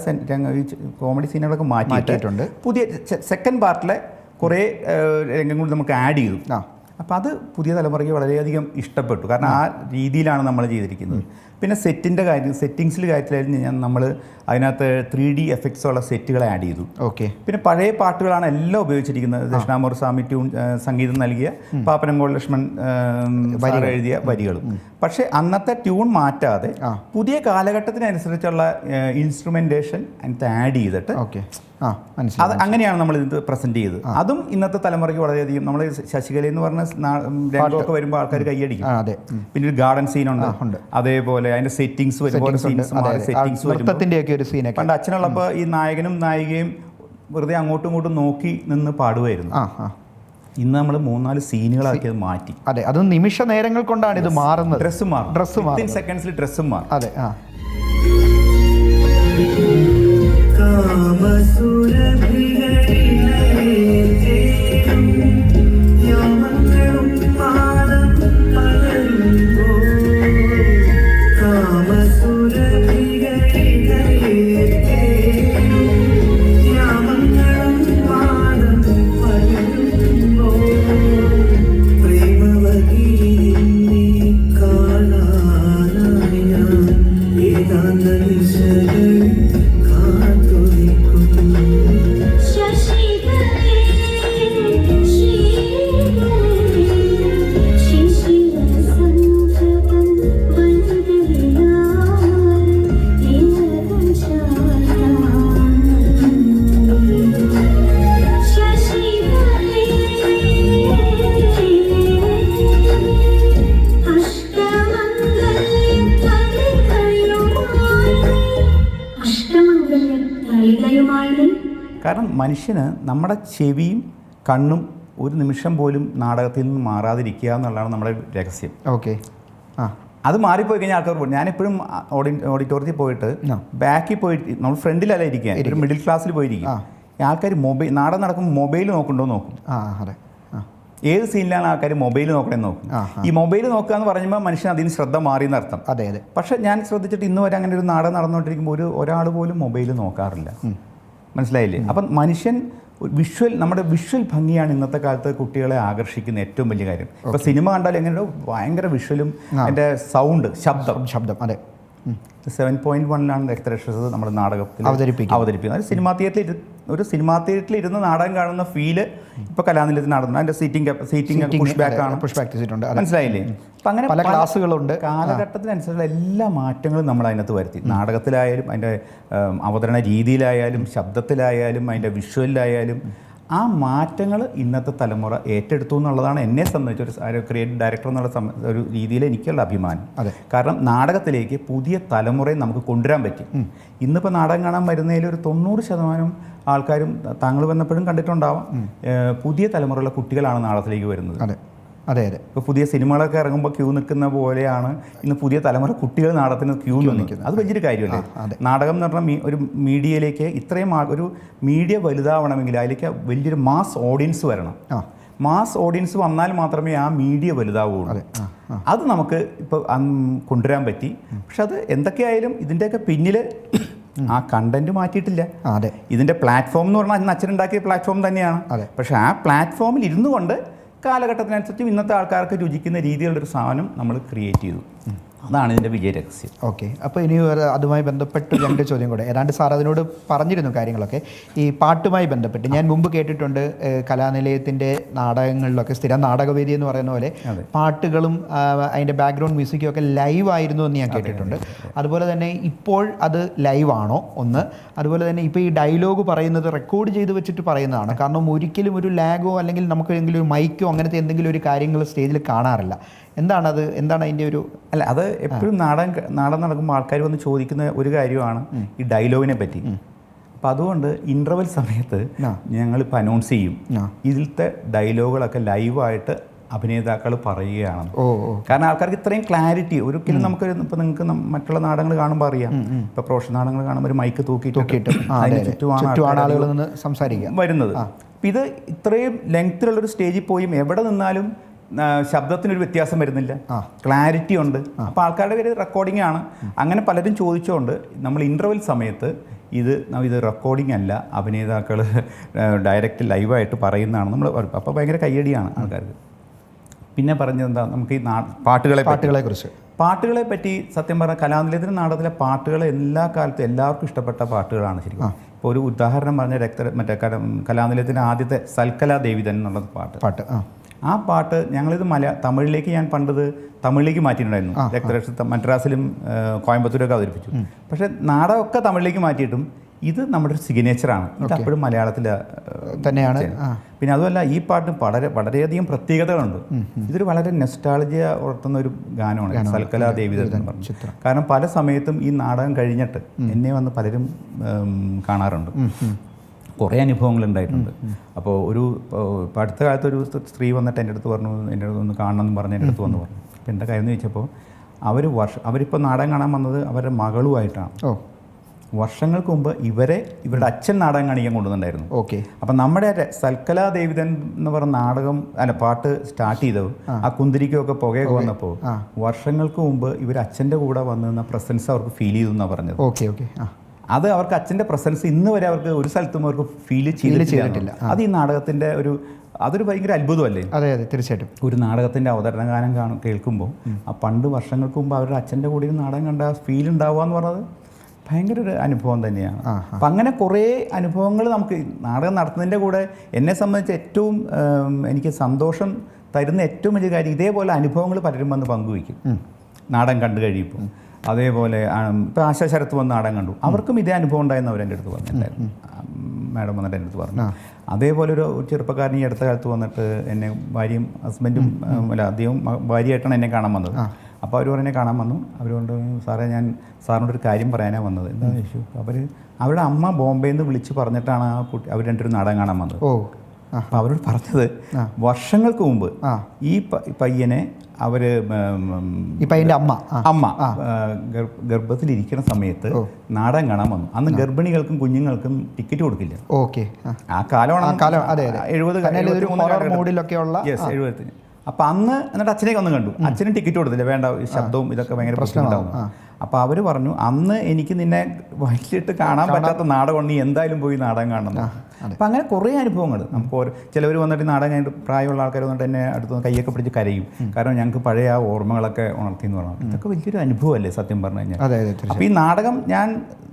കോമഡി സീനുകളൊക്കെ മാറ്റിയിട്ടുണ്ട്. പുതിയ സെക്കൻഡ് പാർട്ടിലെ കുറേ രംഗങ്ങൾ നമുക്ക് ആഡ് ചെയ്തു. അപ്പോൾ അത് പുതിയ തലമുറയ്ക്ക് വളരെയധികം ഇഷ്ടപ്പെട്ടു. കാരണം ആ രീതിയിലാണ് നമ്മൾ ചെയ്തിരിക്കുന്നത്. പിന്നെ സെറ്റിങ്സിൽ കാര്യത്തിലായിരുന്നു നമ്മൾ അതിനകത്ത് 3D എഫക്ട്സ് ഉള്ള സെറ്റുകൾ ആഡ് ചെയ്തു. പിന്നെ പഴയ പാട്ടുകളാണ് എല്ലാം ഉപയോഗിച്ചിരിക്കുന്നത്. ദക്ഷിണാമൂർ സ്വാമി ട്യൂൺ സംഗീതം നൽകിയ പാപ്പനംകോട് ലക്ഷ്മൺ എഴുതിയ വരികളും. പക്ഷേ അന്നത്തെ ട്യൂൺ മാറ്റാതെ പുതിയ കാലഘട്ടത്തിനനുസരിച്ചുള്ള ഇൻസ്ട്രുമെൻറ്റേഷൻ അതിനകത്ത് ആഡ് ചെയ്തിട്ട് അത് അങ്ങനെയാണ് നമ്മൾ ഇത് പ്രസൻറ്റ് ചെയ്തത്. അതും ഇന്നത്തെ തലമുറയ്ക്ക് വളരെയധികം, നമ്മൾ ശശികല എന്ന് പറഞ്ഞ രംഗമൊക്കെ വരുമ്പോൾ ആൾക്കാർ കൈയടിക്കും. പിന്നെ ഒരു ഗാർഡൻ സീനുണ്ട്. അതേപോലെ അതിൻ്റെ സെറ്റിങ്സ് വരുമ്പോൾ പണ്ട് അച്ഛനുള്ളപ്പോൾ ഈ നായകനും നായികയും വെറുതെ അങ്ങോട്ടും ഇങ്ങോട്ടും നോക്കി നിന്ന് പാടുമായിരുന്നു. ഇന്ന് നമ്മൾ 3-4 സീനുകളാക്കിയത് മാറ്റി. അത് നിമിഷ നേരങ്ങൾ കൊണ്ടാണ് ഇത് മാറുന്നത്. ഡ്രസ്സ് മാറും, സെക്കൻഡ്സിൽ ഡ്രസ്സും മാറും. കാരണം മനുഷ്യന് നമ്മുടെ ചെവിയും കണ്ണും ഒരു നിമിഷം പോലും നാടകത്തിൽ നിന്ന് മാറാതിരിക്കുക എന്നുള്ളതാണ് നമ്മുടെ രഹസ്യം. അത് മാറിപ്പോയി കഴിഞ്ഞാൽ ആൾക്കാർ പോകും. ഞാനെപ്പോഴും ഓഡിറ്റോറിയത്തിൽ പോയിട്ട് ബാക്കിൽ പോയിട്ട് നമ്മൾ ഫ്രണ്ടിലല്ല ഇരിക്കുക, ഒരു മിഡിൽ ക്ലാസ്സിൽ പോയിരിക്കും. ആൾക്കാർ നാടകം നടക്കുമ്പോൾ മൊബൈൽ നോക്കുന്നുണ്ടോ നോക്കും. ഏത് സീനിലാണ് ആൾക്കാർ മൊബൈൽ നോക്കണമെന്ന് നോക്കും. ഈ മൊബൈൽ നോക്കുക എന്ന് പറയുമ്പോൾ മനുഷ്യൻ അതിന് ശ്രദ്ധ മാറിയെന്ന് അർത്ഥം. പക്ഷേ ഞാൻ ശ്രദ്ധിച്ചിട്ട് ഇന്ന് വരെ അങ്ങനെ ഒരു നാടകം നടന്നുകൊണ്ടിരിക്കുമ്പോൾ ഒരാൾ പോലും മൊബൈൽ നോക്കാറില്ല. മനസ്സിലായില്ലേ? അപ്പം മനുഷ്യൻ നമ്മുടെ വിഷ്വൽ ഭംഗിയാണ് ഇന്നത്തെ കാലത്ത് കുട്ടികളെ ആകർഷിക്കുന്ന ഏറ്റവും വലിയ കാര്യം. ഇപ്പോൾ സിനിമ കണ്ടാൽ എങ്ങനെയോ ഭയങ്കര വിഷ്വലും അതിൻ്റെ ശബ്ദം 7.1 രക്തരക്ഷസ് നമ്മുടെ നാടകത്തിൽ അവതരിപ്പിക്കുന്നത്. ഒരു സിനിമാ തിയേറ്ററിൽ ഇരുന്ന് നാടകം കാണുന്ന ഫീല് ഇപ്പോൾ കലാനിലയത്തിൽ നടന്നു. അതിൻ്റെ സീറ്റിംഗ് പുഷ് ബാക്ക് ആണ്. മനസ്സിലായില്ലേ? അപ്പം അങ്ങനെ പല ക്ലാസ്സുകളുണ്ട്. കാലഘട്ടത്തിനനുസരിച്ചുള്ള എല്ലാ മാറ്റങ്ങളും നമ്മൾ അതിനകത്ത് വരുത്തി. നാടകത്തിലായാലും അതിൻ്റെ അവതരണ രീതിയിലായാലും ശബ്ദത്തിലായാലും അതിൻ്റെ വിഷ്വലിലായാലും ആ മാറ്റങ്ങൾ ഇന്നത്തെ തലമുറ ഏറ്റെടുത്തു എന്നുള്ളതാണ് എന്നെ സംബന്ധിച്ച് ഒരു ക്രിയേറ്റീവ് ഡയറക്ടർ എന്നുള്ള ഒരു രീതിയിൽ എനിക്കുള്ള അഭിമാനം. കാരണം നാടകത്തിലേക്ക് പുതിയ തലമുറയെ നമുക്ക് കൊണ്ടുവരാൻ പറ്റി. ഇന്നിപ്പോൾ നാടകം കാണാൻ വരുന്നതിൽ ഒരു 90% ആൾക്കാരും താങ്കൾ വന്നപ്പോഴും കണ്ടിട്ടുണ്ടാവാം, പുതിയ തലമുറയിലുള്ള കുട്ടികളാണ് നാടകത്തിലേക്ക് വരുന്നത്. ഇപ്പോൾ പുതിയ സിനിമകളൊക്കെ ഇറങ്ങുമ്പോൾ ക്യൂ നിൽക്കുന്ന പോലെയാണ് ഇന്ന് പുതിയ തലമുറ കുട്ടികൾ നാടകത്തിന് ക്യൂ നിൽക്കുന്നത്. അത് വലിയൊരു കാര്യമല്ലേ? നാടകം എന്ന് പറഞ്ഞാൽ ഒരു മീഡിയയിലേക്ക് ഇത്രയും ഒരു മീഡിയ വലുതാവണമെങ്കിൽ അതിലേക്ക് വലിയൊരു മാസ് ഓഡിയൻസ് വരണം. മാസ് ഓഡിയൻസ് വന്നാൽ മാത്രമേ ആ മീഡിയ വലുതാവുകയുള്ളൂ. അത് നമുക്ക് ഇപ്പോൾ കൊണ്ടുവരാൻ പറ്റി. പക്ഷെ അത് എന്തൊക്കെയായാലും ഇതിൻ്റെയൊക്കെ പിന്നിൽ ആ കണ്ടന്റ് മാറ്റിയിട്ടില്ല. അതെ, ഇതിൻ്റെ പ്ലാറ്റ്ഫോം എന്ന് പറഞ്ഞാൽ അന്ന് അച്ഛനുണ്ടാക്കിയ പ്ലാറ്റ്ഫോം തന്നെയാണ്. അതെ. പക്ഷേ ആ പ്ലാറ്റ്ഫോമിൽ ഇരുന്നു കൊണ്ട് കാലഘട്ടത്തിനനുസരിച്ച് ഇന്നത്തെ ആൾക്കാർക്ക് രുചിക്കുന്ന രീതിയിലുള്ളൊരു സാധനം നമ്മൾ ക്രിയേറ്റ് ചെയ്തു. അതാണ് ഇതിൻ്റെ വിജയരഹസ്യം. ഓക്കെ. അപ്പോൾ ഇനി അതുമായി ബന്ധപ്പെട്ട് 2 ചോദ്യം കൂടെ. ഏതാണ്ട് സാർ അതിനോട് പറഞ്ഞിരുന്നു കാര്യങ്ങളൊക്കെ. ഈ പാട്ടുമായി ബന്ധപ്പെട്ട് ഞാൻ മുമ്പ് കേട്ടിട്ടുണ്ട്, കലാനിലയത്തിൻ്റെ നാടകങ്ങളിലൊക്കെ സ്ഥിരം നാടകവേദി എന്ന് പറയുന്ന പോലെ പാട്ടുകളും അതിൻ്റെ ബാക്ക്ഗ്രൗണ്ട് മ്യൂസിക്കും ഒക്കെ ലൈവ് ആയിരുന്നു എന്ന് ഞാൻ കേട്ടിട്ടുണ്ട്. അതുപോലെ തന്നെ ഇപ്പോൾ അത് ലൈവാണോ ഒന്ന്, അതുപോലെ തന്നെ ഇപ്പോൾ ഈ ഡയലോഗ് പറയുന്നത് റെക്കോർഡ് ചെയ്ത് വെച്ചിട്ട് പറയുന്നതാണ്. കാരണം ഒരിക്കലും ഒരു ലാഗോ അല്ലെങ്കിൽ നമുക്ക് എന്തെങ്കിലും ഒരു മൈക്കോ അങ്ങനത്തെ എന്തെങ്കിലും ഒരു കാര്യങ്ങൾ സ്റ്റേജിൽ കാണാറില്ല. എന്താണത്? എന്താണ് അതിൻ്റെ ഒരു അല്ല, അത് എപ്പോഴും നാടകം നടക്കുമ്പോൾ ആൾക്കാർ വന്ന് ചോദിക്കുന്ന ഒരു കാര്യമാണ് ഈ ഡയലോഗിനെ പറ്റി. അപ്പം അതുകൊണ്ട് ഇൻ്റർവെൽ സമയത്ത് ഞങ്ങളിപ്പോൾ അനൗൺസ് ചെയ്യും ഇതിലത്തെ ഡയലോഗുകളൊക്കെ ലൈവായിട്ട് അഭിനേതാക്കൾ പറയുകയാണ്. കാരണം ആൾക്കാർക്ക് ഇത്രയും ക്ലാരിറ്റി ഒരിക്കലും നമുക്ക് ഇപ്പോൾ നിങ്ങൾക്ക് മറ്റുള്ള നാടകങ്ങൾ കാണുമ്പോൾ അറിയാം. ഇപ്പോൾ പ്രൊഫഷണൽ നാടകങ്ങൾ കാണുമ്പോൾ ഒരു മൈക്ക് തൂക്കിയിട്ട് അതിന് ചുറ്റുമാണ് ആളുകൾ നിന്ന് സംസാരിക്കുക വരുന്നത്. അപ്പം ഇത് ഇത്രയും ലെങ്ത്തിലുള്ളൊരു സ്റ്റേജിൽ പോയും എവിടെ നിന്നാലും ശബ്ദത്തിനൊരു വ്യത്യാസം വരുന്നില്ല, ക്ലാരിറ്റി ഉണ്ട്. അപ്പോൾ ആൾക്കാരുടെ പേര് റെക്കോർഡിംഗ് ആണ്. അങ്ങനെ പലരും ചോദിച്ചുകൊണ്ട് നമ്മൾ ഇൻ്റർവെൽ സമയത്ത് ഇത് റെക്കോർഡിംഗ് അല്ല, അഭിനേതാക്കൾ ഡയറക്റ്റ് ലൈവായിട്ട് പറയുന്നതാണ് നമ്മൾ. അപ്പോൾ ഭയങ്കര കയ്യടിയാണ് ആൾക്കാർക്ക്. പിന്നെ പറഞ്ഞത് എന്താ, നമുക്ക് ഈ പാട്ടുകളെ പറ്റി സത്യം പറഞ്ഞാൽ കലാനിലയത്തിൻ്റെ നാടകത്തിലെ പാട്ടുകൾ എല്ലാ കാലത്തും എല്ലാവർക്കും ഇഷ്ടപ്പെട്ട പാട്ടുകളാണ് ശരിക്കും. ഇപ്പോൾ ഒരു ഉദാഹരണം പറഞ്ഞ കലാനിലയത്തിൻ്റെ ആദ്യത്തെ സൽക്കലാ ദേവിതൻ എന്നുള്ള പാട്ട്, ആ പാട്ട് ഞങ്ങളിത് തമിഴിലേക്ക് ഞാൻ പണ്ടത് തമിഴിലേക്ക് മാറ്റിയിട്ടുണ്ടായിരുന്നു. രക്തരക്ഷ മദ്രാസിലും കോയമ്പത്തൂരൊക്കെ അവതരിപ്പിച്ചു. പക്ഷേ നാടകമൊക്കെ തമിഴിലേക്ക് മാറ്റിയിട്ടും ഇത് നമ്മുടെ ഒരു സിഗ്നേച്ചറാണ്. ഇത് അപ്പോഴും മലയാളത്തിൽ തന്നെയാണ്. പിന്നെ അതുമല്ല, ഈ പാട്ട് വളരെയധികം പ്രത്യേകതകളുണ്ട്. ഇതൊരു വളരെ നെസ്റ്റാളജിയ ഉണർത്തുന്ന ഒരു ഗാനമാണ് സൽക്കലാ ദേവിതൻ എന്ന് പറഞ്ഞു. കാരണം പല സമയത്തും ഈ നാടകം കഴിഞ്ഞിട്ട് എന്നെ വന്ന് പലരും കാണാറുണ്ട്. കുറേ അനുഭവങ്ങളുണ്ടായിട്ടുണ്ട്. അപ്പോൾ അടുത്ത കാലത്ത് ഒരു സ്ത്രീ വന്നിട്ട് എൻ്റെ അടുത്ത് പറഞ്ഞു, എൻ്റെ അടുത്ത് ഒന്ന് കാണണമെന്ന് പറഞ്ഞ് എൻ്റെ അടുത്ത് വന്ന് പറഞ്ഞു. അപ്പോൾ എൻ്റെ കാര്യം എന്ന് ചോദിച്ചപ്പോൾ അവരിപ്പോൾ നാടകം കാണാൻ വന്നത് അവരുടെ മകളുമായിട്ടാണ്. വർഷങ്ങൾക്ക് മുമ്പ് ഇവരുടെ അച്ഛൻ നാടകം കാണിക്കാൻ കൊണ്ടുവന്നിട്ടുണ്ടായിരുന്നു. ഓക്കെ. അപ്പം നമ്മുടെ സൽക്കലാ ദേവിതൻ എന്ന് പറഞ്ഞ പാട്ട് സ്റ്റാർട്ട് ചെയ്തത് ആ കുന്തിരിക്കൊക്കെ പുകയൊക്കെ വന്നപ്പോൾ വർഷങ്ങൾക്ക് മുമ്പ് ഇവർ അച്ഛൻ്റെ കൂടെ വന്നു നിന്ന പ്രസൻസ് അവർക്ക് ഫീൽ ചെയ്തു എന്നാണ് പറഞ്ഞത്. Okay okay. അത് അവർക്ക് അച്ഛൻ്റെ പ്രസൻസ് ഇന്ന് വരെ അവർക്ക് ഒരു സ്ഥലത്തും അവർക്ക് ഫീൽ ചെയ്തിട്ടില്ല. അത് ഈ നാടകത്തിൻ്റെ അതൊരു ഭയങ്കര അത്ഭുതമല്ലേ? അതെ അതെ, തീർച്ചയായിട്ടും. ഒരു നാടകത്തിൻ്റെ അവതരണ ഗാനം കേൾക്കുമ്പോൾ ആ പണ്ട് വർഷങ്ങൾക്ക് മുമ്പ് അവരുടെ അച്ഛൻ്റെ കൂടെ നാടകം കണ്ട ഫീൽ ഉണ്ടാവുക എന്ന് പറഞ്ഞത് ഭയങ്കര ഒരു അനുഭവം തന്നെയാണ്. അപ്പം അങ്ങനെ കുറേ അനുഭവങ്ങൾ നമുക്ക് നാടകം നടത്തുന്നതിൻ്റെ കൂടെ എന്നെ സംബന്ധിച്ച് ഏറ്റവും എനിക്ക് സന്തോഷം തരുന്ന ഏറ്റവും വലിയ കാര്യം ഇതേപോലെ അനുഭവങ്ങൾ പലരും വന്ന് പങ്കുവയ്ക്കും നാടകം കണ്ടു കഴിയുമ്പോൾ. അതേപോലെ ഇപ്പോൾ ആശാ ശരത്ത് വന്ന് നാടകം കണ്ടു, അവർക്കും ഇതേ അനുഭവം ഉണ്ടായെന്ന് അവർ എൻ്റെ അടുത്ത് പറഞ്ഞിട്ടുണ്ടായിരുന്നു. മാഡം വന്നിട്ട് എൻ്റെ അടുത്ത് പറഞ്ഞു. അതേപോലെ ഒരു ചെറുപ്പക്കാരൻ ഈ അടുത്ത കാലത്ത് വന്നിട്ട് എന്നെ ഭാര്യയും ഹസ്ബൻഡും അദ്ദേഹം ഭാര്യയായിട്ടാണ് എന്നെ കാണാൻ വന്നത്. അപ്പോൾ അവർ എന്നെ കാണാൻ വന്നു. അവരുകൊണ്ട് സാറേ ഞാൻ സാറിനോടൊരു കാര്യം പറയാനാണ് വന്നത്. എന്താണെന്ന് ചോദിച്ചു. അവരുടെ അമ്മ ബോംബെയിൽ നിന്ന് വിളിച്ച് പറഞ്ഞിട്ടാണ് അവർ രണ്ടൊരു നാടകം കാണാൻ വന്നത്. അപ്പോൾ അവരോട് പറഞ്ഞത് വർഷങ്ങൾക്ക് മുമ്പ് ഈ പയ്യനെ ഈ പയ്യൻ്റെ അമ്മ ഗർഭത്തിലിരിക്കുന്ന സമയത്ത് നാടകം കാണാൻ വന്നു. അന്ന് ഗർഭിണികൾക്കും കുഞ്ഞുങ്ങൾക്കും ടിക്കറ്റ് കൊടുക്കില്ല. ഓക്കെ. ആ കാലമാണ് 70. അപ്പം അന്ന് എന്നിട്ട് അച്ഛനേക്ക് ഒന്ന് കണ്ടു. അച്ഛനും ടിക്കറ്റ് കൊടുത്തില്ല, വേണ്ട ശബ്ദവും ഇതൊക്കെ ഭയങ്കര പ്രശ്നമുണ്ടാവും. അപ്പോൾ അവർ പറഞ്ഞു, അന്ന് എനിക്ക് നിന്നെ വയറ്റിലിട്ട് കാണാൻ പറ്റാത്ത നാടകം നീ എന്തായാലും പോയി നാടകം കാണണം. അപ്പം അങ്ങനെ കുറേ അനുഭവങ്ങൾ നമുക്ക് ചിലവർ വന്നിട്ട് നാടകം കഴിഞ്ഞിട്ട് പ്രായമുള്ള ആൾക്കാർ വന്നിട്ട് എന്നെ അടുത്ത് കൈയൊക്കെ പിടിച്ച് കരയും. കാരണം ഞങ്ങൾക്ക് പഴയ ആ ഓർമ്മകളൊക്കെ ഉണർത്തി എന്ന് പറഞ്ഞു. ഇതൊക്കെ വലിയൊരു അനുഭവമല്ലേ സത്യം പറഞ്ഞു കഴിഞ്ഞാൽ. അപ്പോൾ ഈ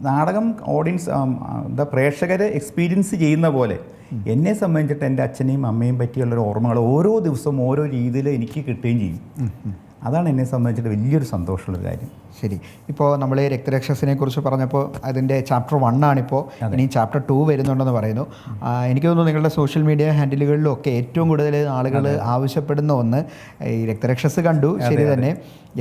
നാടകം ഓഡിയൻസ് പ്രേക്ഷകരെ എക്സ്പീരിയൻസ് ചെയ്യുന്ന പോലെ എന്നെ സംബന്ധിച്ചിട്ട് എൻ്റെ അച്ഛനെയും അമ്മയും പറ്റിയുള്ളൊരു ഓർമ്മകൾ ഓരോ ദിവസവും ഓരോ രീതിയിൽ എനിക്ക് കിട്ടുകയും ചെയ്യും. അതാണ് എന്നെ സംബന്ധിച്ചിട്ട് വലിയൊരു സന്തോഷമുള്ളൊരു കാര്യം. ശരി. ഇപ്പോൾ നമ്മൾ രക്തരക്ഷസിനെ കുറിച്ച് പറഞ്ഞപ്പോൾ അതിൻ്റെ ചാപ്റ്റർ 1 ആണിപ്പോൾ, ഇനി ചാപ്റ്റർ 2 വരുന്നുണ്ടെന്ന് പറയുന്നു. എനിക്ക് തോന്നുന്നു നിങ്ങളുടെ സോഷ്യൽ മീഡിയ ഹാൻഡിലുകളിലും ഒക്കെ ഏറ്റവും കൂടുതൽ ആളുകൾ ആവശ്യപ്പെടുന്ന ഒന്ന് ഈ രക്തരക്ഷസ് കണ്ടു, ശരി തന്നെ,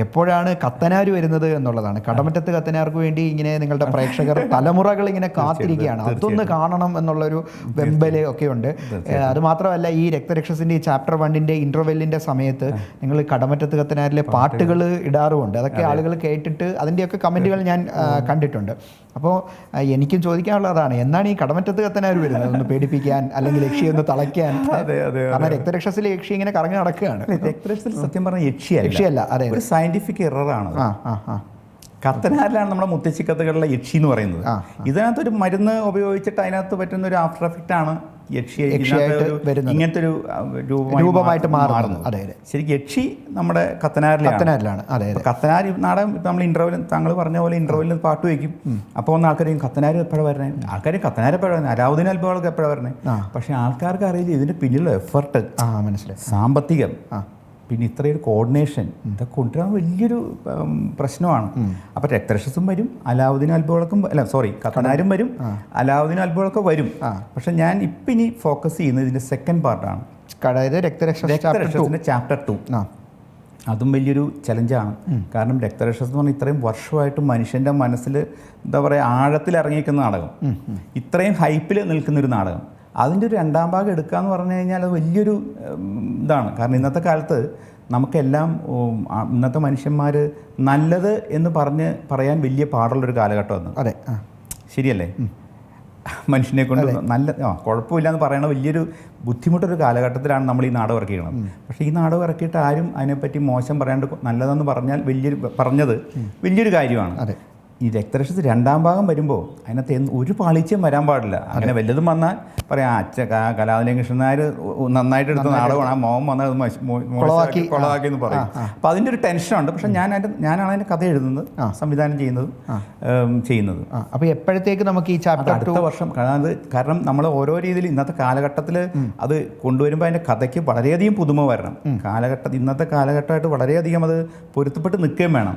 എപ്പോഴാണ് കത്തനാർ വരുന്നത് എന്നുള്ളതാണ്. കടമറ്റത്ത് കത്തനാർക്ക് വേണ്ടി ഇങ്ങനെ നിങ്ങളുടെ പ്രേക്ഷകർ തലമുറകൾ ഇങ്ങനെ കാത്തിരിക്കുകയാണ്, അതൊന്ന് കാണണം എന്നുള്ളൊരു വെമ്പല് ഒക്കെ ഉണ്ട്. അതുമാത്രമല്ല, ഈ രക്തരക്ഷസിൻ്റെ ഈ ചാപ്റ്റർ 1 ഇൻ്റർവെല്ലിൻ്റെ സമയത്ത് നിങ്ങൾ കടമറ്റത്ത് കത്തനാരിലെ പാട്ടുകൾ ഇടാറുമുണ്ട്. അതൊക്കെ ആളുകൾ കേട്ടിട്ട് അതിൻ്റെയൊക്കെ കമൻറ്റുകൾ ഞാൻ കണ്ടിട്ടുണ്ട്. അപ്പോൾ എനിക്കും ചോദിക്കാനുള്ളത് അതാണ്, എന്നാണ് ഈ കടമറ്റത്ത് കത്തനാർ വരുന്നത്? ഒന്ന് പേടിപ്പിക്കാൻ അല്ലെങ്കിൽ യക്ഷി ഒന്ന് തളയ്ക്കാൻ? കാരണം രക്തരക്ഷസിൽ യക്ഷി ഇങ്ങനെ കറങ്ങി നടക്കുകയാണ്. രക്തരക്ഷസിൽ സത്യം പറഞ്ഞാൽ യക്ഷിയല്ല. അതെ, ഒരു സയന്റിഫിക് എററാണ്. കത്തനാരിലാണ് നമ്മുടെ മുത്തശ്ശിക്കഥകളിലെ യക്ഷി എന്ന് പറയുന്നത്. ഇതിനകത്തൊരു മരുന്ന് ഉപയോഗിച്ചിട്ട് അതിനകത്ത് പറ്റുന്ന ഒരു ആഫ്റ്റർ എഫക്റ്റ് ആണ് ഇങ്ങനത്തെ ഒരു രൂപമായിട്ട് മാറുന്നത്. ശരിക്കും യക്ഷി നമ്മുടെ കത്തനാരിലാണ്. കത്തനാർ നാടകം നമ്മൾ ഇന്റർവ്യൂവിൽ താങ്കൾ പറഞ്ഞ പോലെ ഇന്റർവ്യൂവിൽ പാട്ട് വയ്ക്കും. അപ്പോൾ വന്ന ആൾക്കാരെയും കത്തനാർ എപ്പോഴാണ് വരണേ, ആൾക്കാർ കത്തനാർ എപ്പോഴാണ് വരുന്നത്, അലാവുദ്ദീൻ അൽബകളൊക്കെ എപ്പോഴാണ് വരണേ. പക്ഷേ ആൾക്കാർക്ക് അറിയില്ല ഇതിന്റെ പിന്നിലുള്ള എഫർട്ട്, മനസ്സിലായി, സാമ്പത്തികം, പിന്നെ ഇത്രയൊരു കോർഡിനേഷൻ, ഇതൊക്കെ കൊണ്ടുവരാൻ വലിയൊരു പ്രശ്നമാണ്. അപ്പോൾ രക്തരക്ഷസും വരും, അലാവുദ്ദീൻ അൽബകളൊക്കെ കത്തനാരും വരും, അലാവുദ്ദീൻ അൽബകളൊക്കെ വരും. പക്ഷെ ഞാൻ ഇപ്പം ഇനി ഫോക്കസ് ചെയ്യുന്നത് ഇതിൻ്റെ സെക്കൻഡ് പാർട്ടാണ്, അതായത് രക്തരക്ഷസിൻ്റെ ചാപ്റ്റർ 2. അതും വലിയൊരു ചലഞ്ചാണ്. കാരണം രക്തരക്ഷസ് എന്ന് പറഞ്ഞാൽ ഇത്രയും വർഷമായിട്ട് മനുഷ്യൻ്റെ മനസ്സിൽ എന്താ പറയുക ആഴത്തിൽ ഇറങ്ങിയിരിക്കുന്ന നാടകം, ഇത്രയും ഹൈപ്പിൽ നിൽക്കുന്നൊരു നാടകം, അതിൻ്റെ ഒരു രണ്ടാം ഭാഗം എടുക്കുക എന്ന് പറഞ്ഞു കഴിഞ്ഞാൽ അത് വലിയൊരു ഇതാണ്. കാരണം ഇന്നത്തെ കാലത്ത് നമുക്കെല്ലാം ഇന്നത്തെ മനുഷ്യന്മാർ നല്ലത് എന്ന് പറയാൻ വലിയ പാടുള്ളൊരു കാലഘട്ടമാണ്. അതെ, ശരിയല്ലേ? മനുഷ്യനെ കൊണ്ട് നല്ല കുഴപ്പമില്ല എന്ന് പറയണ വലിയൊരു ബുദ്ധിമുട്ടൊരു കാലഘട്ടത്തിലാണ് നമ്മൾ ഈ നാടകം ഇറക്കിയത്. പക്ഷേ ഈ നാടകം ഇറക്കിയിട്ട് ആരും അതിനെപ്പറ്റി മോശം പറയാണ്ട് നല്ലതെന്ന് പറഞ്ഞാൽ പറഞ്ഞത് വലിയൊരു കാര്യമാണ്. ഈ രക്തരക്ഷസ് രണ്ടാം ഭാഗം വരുമ്പോൾ അതിനകത്ത് ഒരു പാളിച്ചയും വരാൻ പാടില്ല. അങ്ങനെ വല്ലതും വന്നാൽ പറയാം കലാതിലകം കൃഷ്ണൻ നായർ നന്നായിട്ട് എടുത്ത നാടകമാണ്, ആ മോഹം വന്നാൽ കൊളവാക്കി എന്ന് പറയും. അപ്പോൾ അതിൻ്റെ ഒരു ടെൻഷനുണ്ട്. പക്ഷെ ഞാനാണ് അതിൻ്റെ കഥ എഴുതുന്നത്, സംവിധാനം ചെയ്യുന്നത്. അപ്പോൾ എപ്പോഴത്തേക്ക് നമുക്ക് ഈ ചാപ്റ്റർ അടുത്ത വർഷം കാരണം നമ്മൾ ഓരോ രീതിയിൽ ഇന്നത്തെ കാലഘട്ടത്തിൽ അത് കൊണ്ടുവരുമ്പോൾ അതിൻ്റെ കഥയ്ക്ക് വളരെയധികം പുതുമ വരണം. ഇന്നത്തെ കാലഘട്ടമായിട്ട് വളരെയധികം അത് പൊരുത്തപ്പെട്ട് നിൽക്കുകയും വേണം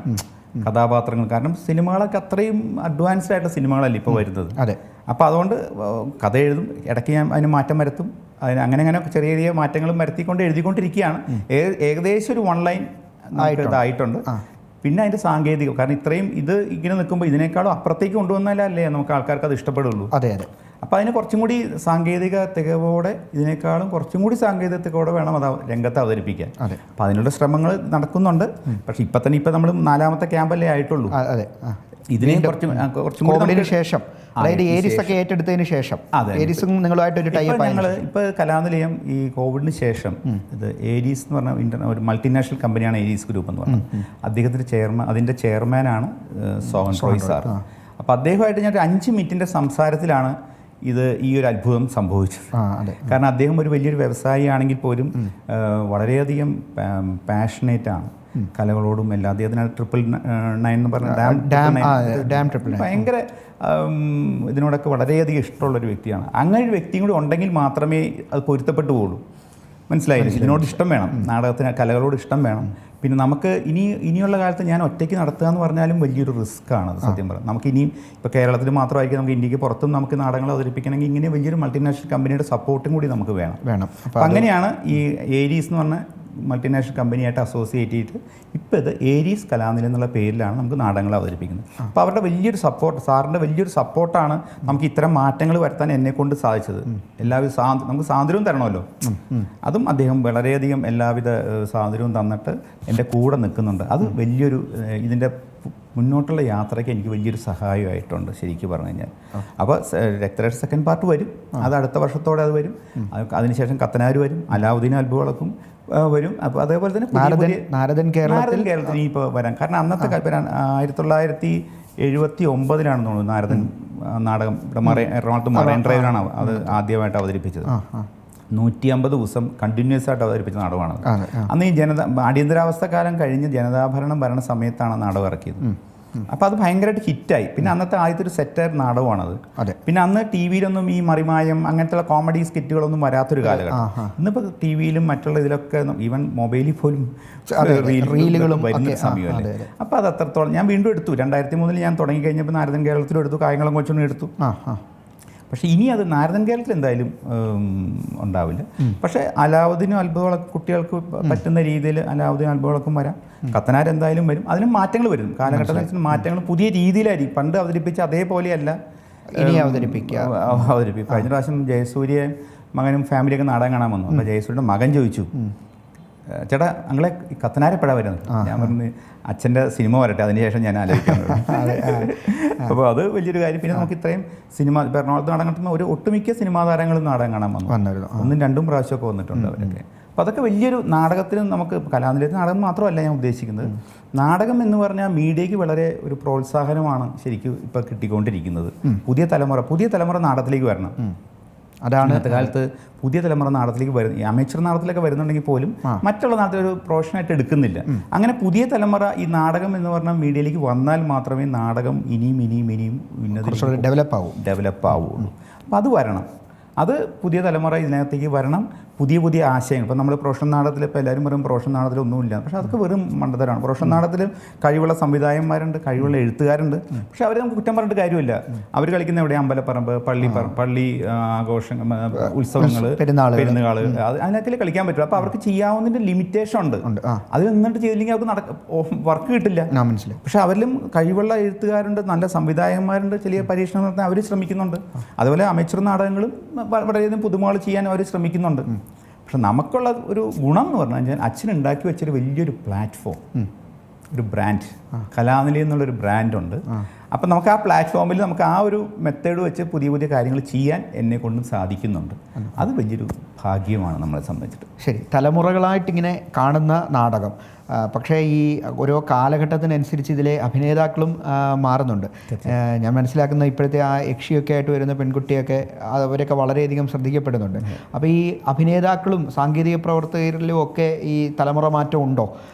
കഥാപാത്രങ്ങൾ. കാരണം സിനിമകളൊക്കെ അത്രയും അഡ്വാൻസ്ഡ് ആയിട്ടുള്ള സിനിമകളല്ലേ ഇപ്പോൾ വരുന്നത്. അതെ. അപ്പോൾ അതുകൊണ്ട് കഥ എഴുതും, ഇടയ്ക്ക് ഞാൻ അതിന് മാറ്റം വരുത്തും, അങ്ങനെ ചെറിയ ചെറിയ മാറ്റങ്ങളും വരുത്തിക്കൊണ്ട് എഴുതിക്കൊണ്ടിരിക്കുകയാണ്. ഏകദേശം ഒരു 1 ലൈൻ ഇതായിട്ടുണ്ട്. പിന്നെ അതിൻ്റെ സാങ്കേതികം, കാരണം ഇത്രയും ഇത് ഇങ്ങനെ നിൽക്കുമ്പോൾ ഇതിനേക്കാളും അപ്പുറത്തേക്ക് കൊണ്ടുവന്നാലല്ലേ നമുക്ക് ആൾക്കാർക്ക് അത് ഇഷ്ടപ്പെടുള്ളൂ. അതെ. അപ്പോൾ അതിന് കുറച്ചും കൂടി സാങ്കേതിക തികവോടെ, ഇതിനേക്കാളും കുറച്ചും കൂടി സാങ്കേതിക തികവോടെ വേണം അത് രംഗത്ത് അവതരിപ്പിക്കാൻ. അപ്പോൾ അതിനുള്ള ശ്രമങ്ങൾ നടക്കുന്നുണ്ട്. പക്ഷേ ഇപ്പം നമ്മൾ 4ാമത്തെ ക്യാമ്പല്ലേ ആയിട്ടുള്ളൂ. അതെ. ഇതിനെ കുറച്ചും കൂടി ശേഷം, അതായത് ഏരീസ് ഒക്കെ ഏറ്റെടുത്തതിന് ശേഷം, ഏരീസും നിങ്ങളുമായിട്ടൊരു ടൈപ്പ് ഞങ്ങൾ ഇപ്പോൾ കലാനിലയം ഈ കോവിഡിന് ശേഷം ഇത് ഏരീസ് എന്ന് പറഞ്ഞ ഒരു മൾട്ടിനാഷണൽ കമ്പനിയാണ് ഏരീസ് ഗ്രൂപ്പ് എന്ന് പറഞ്ഞത്. അതിൻ്റെ ചെയർമാനാണ് സോഹൻ റോയ് സാർ. അപ്പോൾ അദ്ദേഹമായിട്ട് ഞാൻ 5 മിനിറ്റിൻ്റെ സംസാരത്തിലാണ് ഈ ഒരു അത്ഭുതം സംഭവിച്ചത്. കാരണം അദ്ദേഹം ഒരു വലിയൊരു വ്യവസായി ആണെങ്കിൽ പോലും വളരെയധികം പാഷനേറ്റാണ് കലകളോടും എല്ലാം. അദ്ദേഹത്തിന് 999 എന്ന് പറഞ്ഞ ഡാം ഭയങ്കര ഇതിനോടൊക്കെ വളരെയധികം ഇഷ്ടമുള്ളൊരു വ്യക്തിയാണ്. അങ്ങനെ ഒരു വ്യക്തിയും കൂടി ഉണ്ടെങ്കിൽ മാത്രമേ അത് പൊരുത്തപ്പെട്ടു പോകുള്ളൂ. മനസ്സിലായില്ല? ഇതിനോട് ഇഷ്ടം വേണം, നാടകത്തിന് കലകളോട് ഇഷ്ടം വേണം. പിന്നെ നമുക്ക് ഇനിയുള്ള കാലത്ത് ഞാൻ ഒറ്റയ്ക്ക് നടത്തുക എന്ന് പറഞ്ഞാലും വലിയൊരു റിസ്ക്കാണ് അത് സത്യം പറയാം. നമുക്ക് ഇനിയും ഇപ്പോൾ കേരളത്തിൽ മാത്രമായിരിക്കും, നമുക്ക് ഇന്ത്യക്ക് പുറത്തും നമുക്ക് നാടകങ്ങൾ അവതരിപ്പിക്കണമെങ്കിൽ ഇങ്ങനെ വലിയൊരു മൾട്ടിനാഷണൽ കമ്പനിയുടെ സപ്പോർട്ടും കൂടി നമുക്ക് വേണം. അപ്പോൾ അങ്ങനെയാണ് ഈ ഏരീസ് എന്ന് പറഞ്ഞ മൾട്ടിനാഷണൽ കമ്പനിയായിട്ട് അസോസിയേറ്റ് ചെയ്തിട്ട് ഇപ്പോൾ ഇത് ഏരീസ് കലാനിലയം എന്നുള്ള പേരിലാണ് നമുക്ക് നാടകങ്ങൾ അവതരിപ്പിക്കുന്നത്. അപ്പോൾ അവരുടെ വലിയൊരു സപ്പോർട്ട്, സാറിൻ്റെ വലിയൊരു സപ്പോർട്ടാണ് നമുക്ക് ഇത്തരം മാറ്റങ്ങൾ വരുത്താൻ എന്നെക്കൊണ്ട് സാധിച്ചത്. എല്ലാവിധ നമുക്ക് സ്വാതന്ത്ര്യവും തരണമല്ലോ, അതും അദ്ദേഹം വളരെയധികം എല്ലാവിധ സ്വാതന്ത്ര്യവും തന്നിട്ട് എൻ്റെ കൂടെ നിൽക്കുന്നുണ്ട്. അത് വലിയൊരു ഇതിൻ്റെ മുന്നോട്ടുള്ള യാത്രയ്ക്ക് എനിക്ക് വലിയൊരു സഹായമായിട്ടുണ്ട് ശരിക്കും പറഞ്ഞു കഴിഞ്ഞാൽ. അപ്പോൾ രക്തരക്ഷ സെക്കൻഡ് പാർട്ട് വരും, അത് അടുത്ത വർഷത്തോടെ അത് വരും. അതിനുശേഷം കത്തനാർ വരും, അലാവുദ്ദീൻ അൽബകളൊക്കെ വരും. അപ്പോൾ അതേപോലെ തന്നെ നാരദൻ കേരളത്തിൽ ഇപ്പോൾ വരാൻ കാരണം അന്നത്തെ 1979 തോന്നുന്നു നാരദൻ നാടകം ഇവിടെ എറണാകുളത്ത് മറൈൻ ഡ്രൈവിലാണ് അത് ആദ്യമായിട്ട് അവതരിപ്പിച്ചത്. 150 ദിവസം കണ്ടിന്യൂസ് ആയിട്ട് അവതരിപ്പിച്ച നാടകമാണ്. അന്ന് ഈ അടിയന്തരാവസ്ഥ കാലം കഴിഞ്ഞ് ജനതാഭരണം ഭരണ സമയത്താണ് നാടകം ഇറക്കിയത്. അപ്പോൾ അത് ഭയങ്കരമായിട്ട് ഹിറ്റായി. പിന്നെ അന്നത്തെ ആദ്യത്തെ ഒരു സെറ്റർ നാടകമാണത്. പിന്നെ അന്ന് ടി വിയിലൊന്നും ഈ മറിമായം അങ്ങനത്തെ കോമഡി സ്കിറ്റുകളൊന്നും വരാത്തൊരു കാലഘട്ടം. ഇന്നിപ്പോൾ ടി വിയിലും മറ്റുള്ള ഇതിലൊക്കെ ഈവൻ മൊബൈലിൽ പോലും റീലുകളും വരുന്ന സമയമല്ലേ. അപ്പോൾ അത് അത്രത്തോളം ഞാൻ വീണ്ടും എടുത്തു. 2003 ഞാൻ തുടങ്ങി കഴിഞ്ഞപ്പോൾ നാരദൻ കേരളത്തിലും എടുത്തു, കായംകുളം കൊച്ചുണ്ണി എടുത്തു. പക്ഷേ ഇനി അത് നാരദൻ കേരളത്തിൽ എന്തായാലും ഉണ്ടാവില്ല. പക്ഷേ അലാവുദ്ദീനും അത്ഭുതങ്ങളൊക്കെ കുട്ടികൾക്ക് പറ്റുന്ന രീതിയിൽ അലാവുദ്ദീൻ അത്ഭുതങ്ങളൊക്കെ വരാം. കത്തനാർ എന്തായാലും വരും. അതിന് മാറ്റങ്ങൾ വരും, കാലഘട്ടത്തിൽ മാറ്റങ്ങൾ പുതിയ രീതിയിലായിരിക്കും. പണ്ട് അവതരിപ്പിച്ച അതേപോലെയല്ല ഇനി അവതരിപ്പിക്കും. കഴിഞ്ഞ പ്രാവശ്യം ജയസൂര്യ മകനും ഫാമിലിയൊക്കെ നാടകം കാണാൻ വന്നു. അപ്പോൾ ജയസൂര്യയുടെ മകൻ ചോദിച്ചു, ചേട്ടാ ഞങ്ങളെ കത്തനാരെപ്പെടാൻ വരുന്നത്? ഞാൻ പറഞ്ഞു അച്ഛൻ്റെ സിനിമ വരട്ടെ, അതിനുശേഷം ഞാൻ ആലോചിക്കുന്നത്. അപ്പോൾ അത് വലിയൊരു കാര്യം. പിന്നെ നമുക്ക് ഇത്രയും സിനിമ എറണാകുളത്ത് നാടകം കിട്ടുന്ന ഒട്ടുമിക്ക സിനിമാ താരങ്ങളും നാടകം കാണാൻ വന്നു. 1ഉം 2ഉം പ്രാവശ്യമൊക്കെ വന്നിട്ടുണ്ട് അവരൊക്കെ. അപ്പോൾ അതൊക്കെ വലിയൊരു നാടകത്തിന് നമുക്ക് കലാനിലയത്തിൽ നാടകം മാത്രമല്ല ഞാൻ ഉദ്ദേശിക്കുന്നത്. നാടകം എന്ന് പറഞ്ഞാൽ മീഡിയയ്ക്ക് വളരെ ഒരു പ്രോത്സാഹനമാണ് ശരിക്കും ഇപ്പോൾ കിട്ടിക്കൊണ്ടിരിക്കുന്നത്. പുതിയ തലമുറ നാടകത്തിലേക്ക് വരണം. അതാണ് ഇന്നത്തെ കാലത്ത് പുതിയ തലമുറ നാടകത്തിലേക്ക് വരുന്നത്. ഈ അമേച്ചർ നാടകത്തിലൊക്കെ വരുന്നുണ്ടെങ്കിൽ പോലും മറ്റുള്ള നാടകത്തിൽ ഒരു പ്രൊഫഷനായിട്ട് എടുക്കുന്നില്ല. അങ്ങനെ പുതിയ തലമുറ ഈ നാടകം എന്ന് പറഞ്ഞാൽ മീഡിയയിലേക്ക് വന്നാൽ മാത്രമേ നാടകം ഇനിയും ഡെവലപ്പ് ആവുള്ളൂ. അപ്പോൾ അത് വരണം. അത് പുതിയ തലമുറ ഇതിനകത്തേക്ക് വരണം. പുതിയ ആശയങ്ങൾ. ഇപ്പോൾ നമ്മൾ പ്രൊഫഷണൽ നാടകത്തിൽ ഇപ്പോൾ എല്ലാവരും പറയും പ്രൊഫഷണൽ നാടകത്തിലൊന്നുമില്ല. പക്ഷേ അതൊക്കെ വെറും മണ്ടത്തരമാണ്. പ്രൊഫഷണൽ നാടകത്തിൽ കഴിവുള്ള സംവിധായകന്മാരുണ്ട്, കഴിവുള്ള എഴുത്തുകാരുണ്ട്. പക്ഷേ അവരെ നമുക്ക് കുറ്റം പറഞ്ഞിട്ട് കാര്യമില്ല. അവർ കളിക്കുന്ന എവിടെ അമ്പലപ്പറമ്പ്, പള്ളി ആഘോഷം, ഉത്സവങ്ങൾ, പെരുന്നാൾ, അതിനകത്തിൽ കളിക്കാൻ പറ്റും. അപ്പോൾ അവർക്ക് ചെയ്യാവുന്നതിൻ്റെ ലിമിറ്റേഷൻ ഉണ്ട്. അത് നിന്നിട്ട് ചെയ്തില്ലെങ്കിൽ അവർക്ക് വർക്ക് കിട്ടില്ല. പക്ഷേ അവരിലും കഴിവുള്ള എഴുത്തുകാരുണ്ട്, നല്ല സംവിധായകന്മാരുണ്ട്, ചെറിയ പരീക്ഷണം നടത്താൻ അവർ ശ്രമിക്കുന്നുണ്ട്. അതുപോലെ അമേച്ചർ നാടകങ്ങളും വളരെയധികം പുതുമകൾ ചെയ്യാൻ അവർ ശ്രമിക്കുന്നുണ്ട്. പക്ഷെ നമുക്കുള്ള ഒരു ഗുണം എന്ന് പറഞ്ഞു കഴിഞ്ഞാൽ അച്ഛൻ ഉണ്ടാക്കി വെച്ചൊരു വലിയൊരു പ്ലാറ്റ്ഫോം, ഒരു ബ്രാൻഡ്, കലാനിലയം എന്നുള്ളൊരു ബ്രാൻഡുണ്ട്. അപ്പം നമുക്ക് ആ പ്ലാറ്റ്ഫോമിൽ നമുക്ക് ആ ഒരു മെത്തേഡ് വെച്ച് പുതിയ കാര്യങ്ങൾ ചെയ്യാൻ എന്നെ കൊണ്ടും സാധിക്കുന്നുണ്ട്. അത് വലിയൊരു ഭാഗ്യമാണ് നമ്മളെ സംബന്ധിച്ചിട്ട്. ശരി, തലമുറകളായിട്ടിങ്ങനെ കാണുന്ന നാടകം, പക്ഷേ ഈ ഓരോ കാലഘട്ടത്തിനനുസരിച്ച് ഇതിലെ അഭിനേതാക്കളും മാറുന്നുണ്ട്. ഞാൻ മനസ്സിലാക്കുന്ന ഇപ്പോഴത്തെ ആ യക്ഷിയൊക്കെ ആയിട്ട് വരുന്ന പെൺകുട്ടിയൊക്കെ അവരൊക്കെ വളരെയധികം ശ്രദ്ധിക്കപ്പെടുന്നുണ്ട്. അപ്പോൾ ഈ അഭിനേതാക്കളും സാങ്കേതിക പ്രവർത്തകരിലും ഒക്കെ ഈ തലമുറ മാറ്റം ഉണ്ടോ?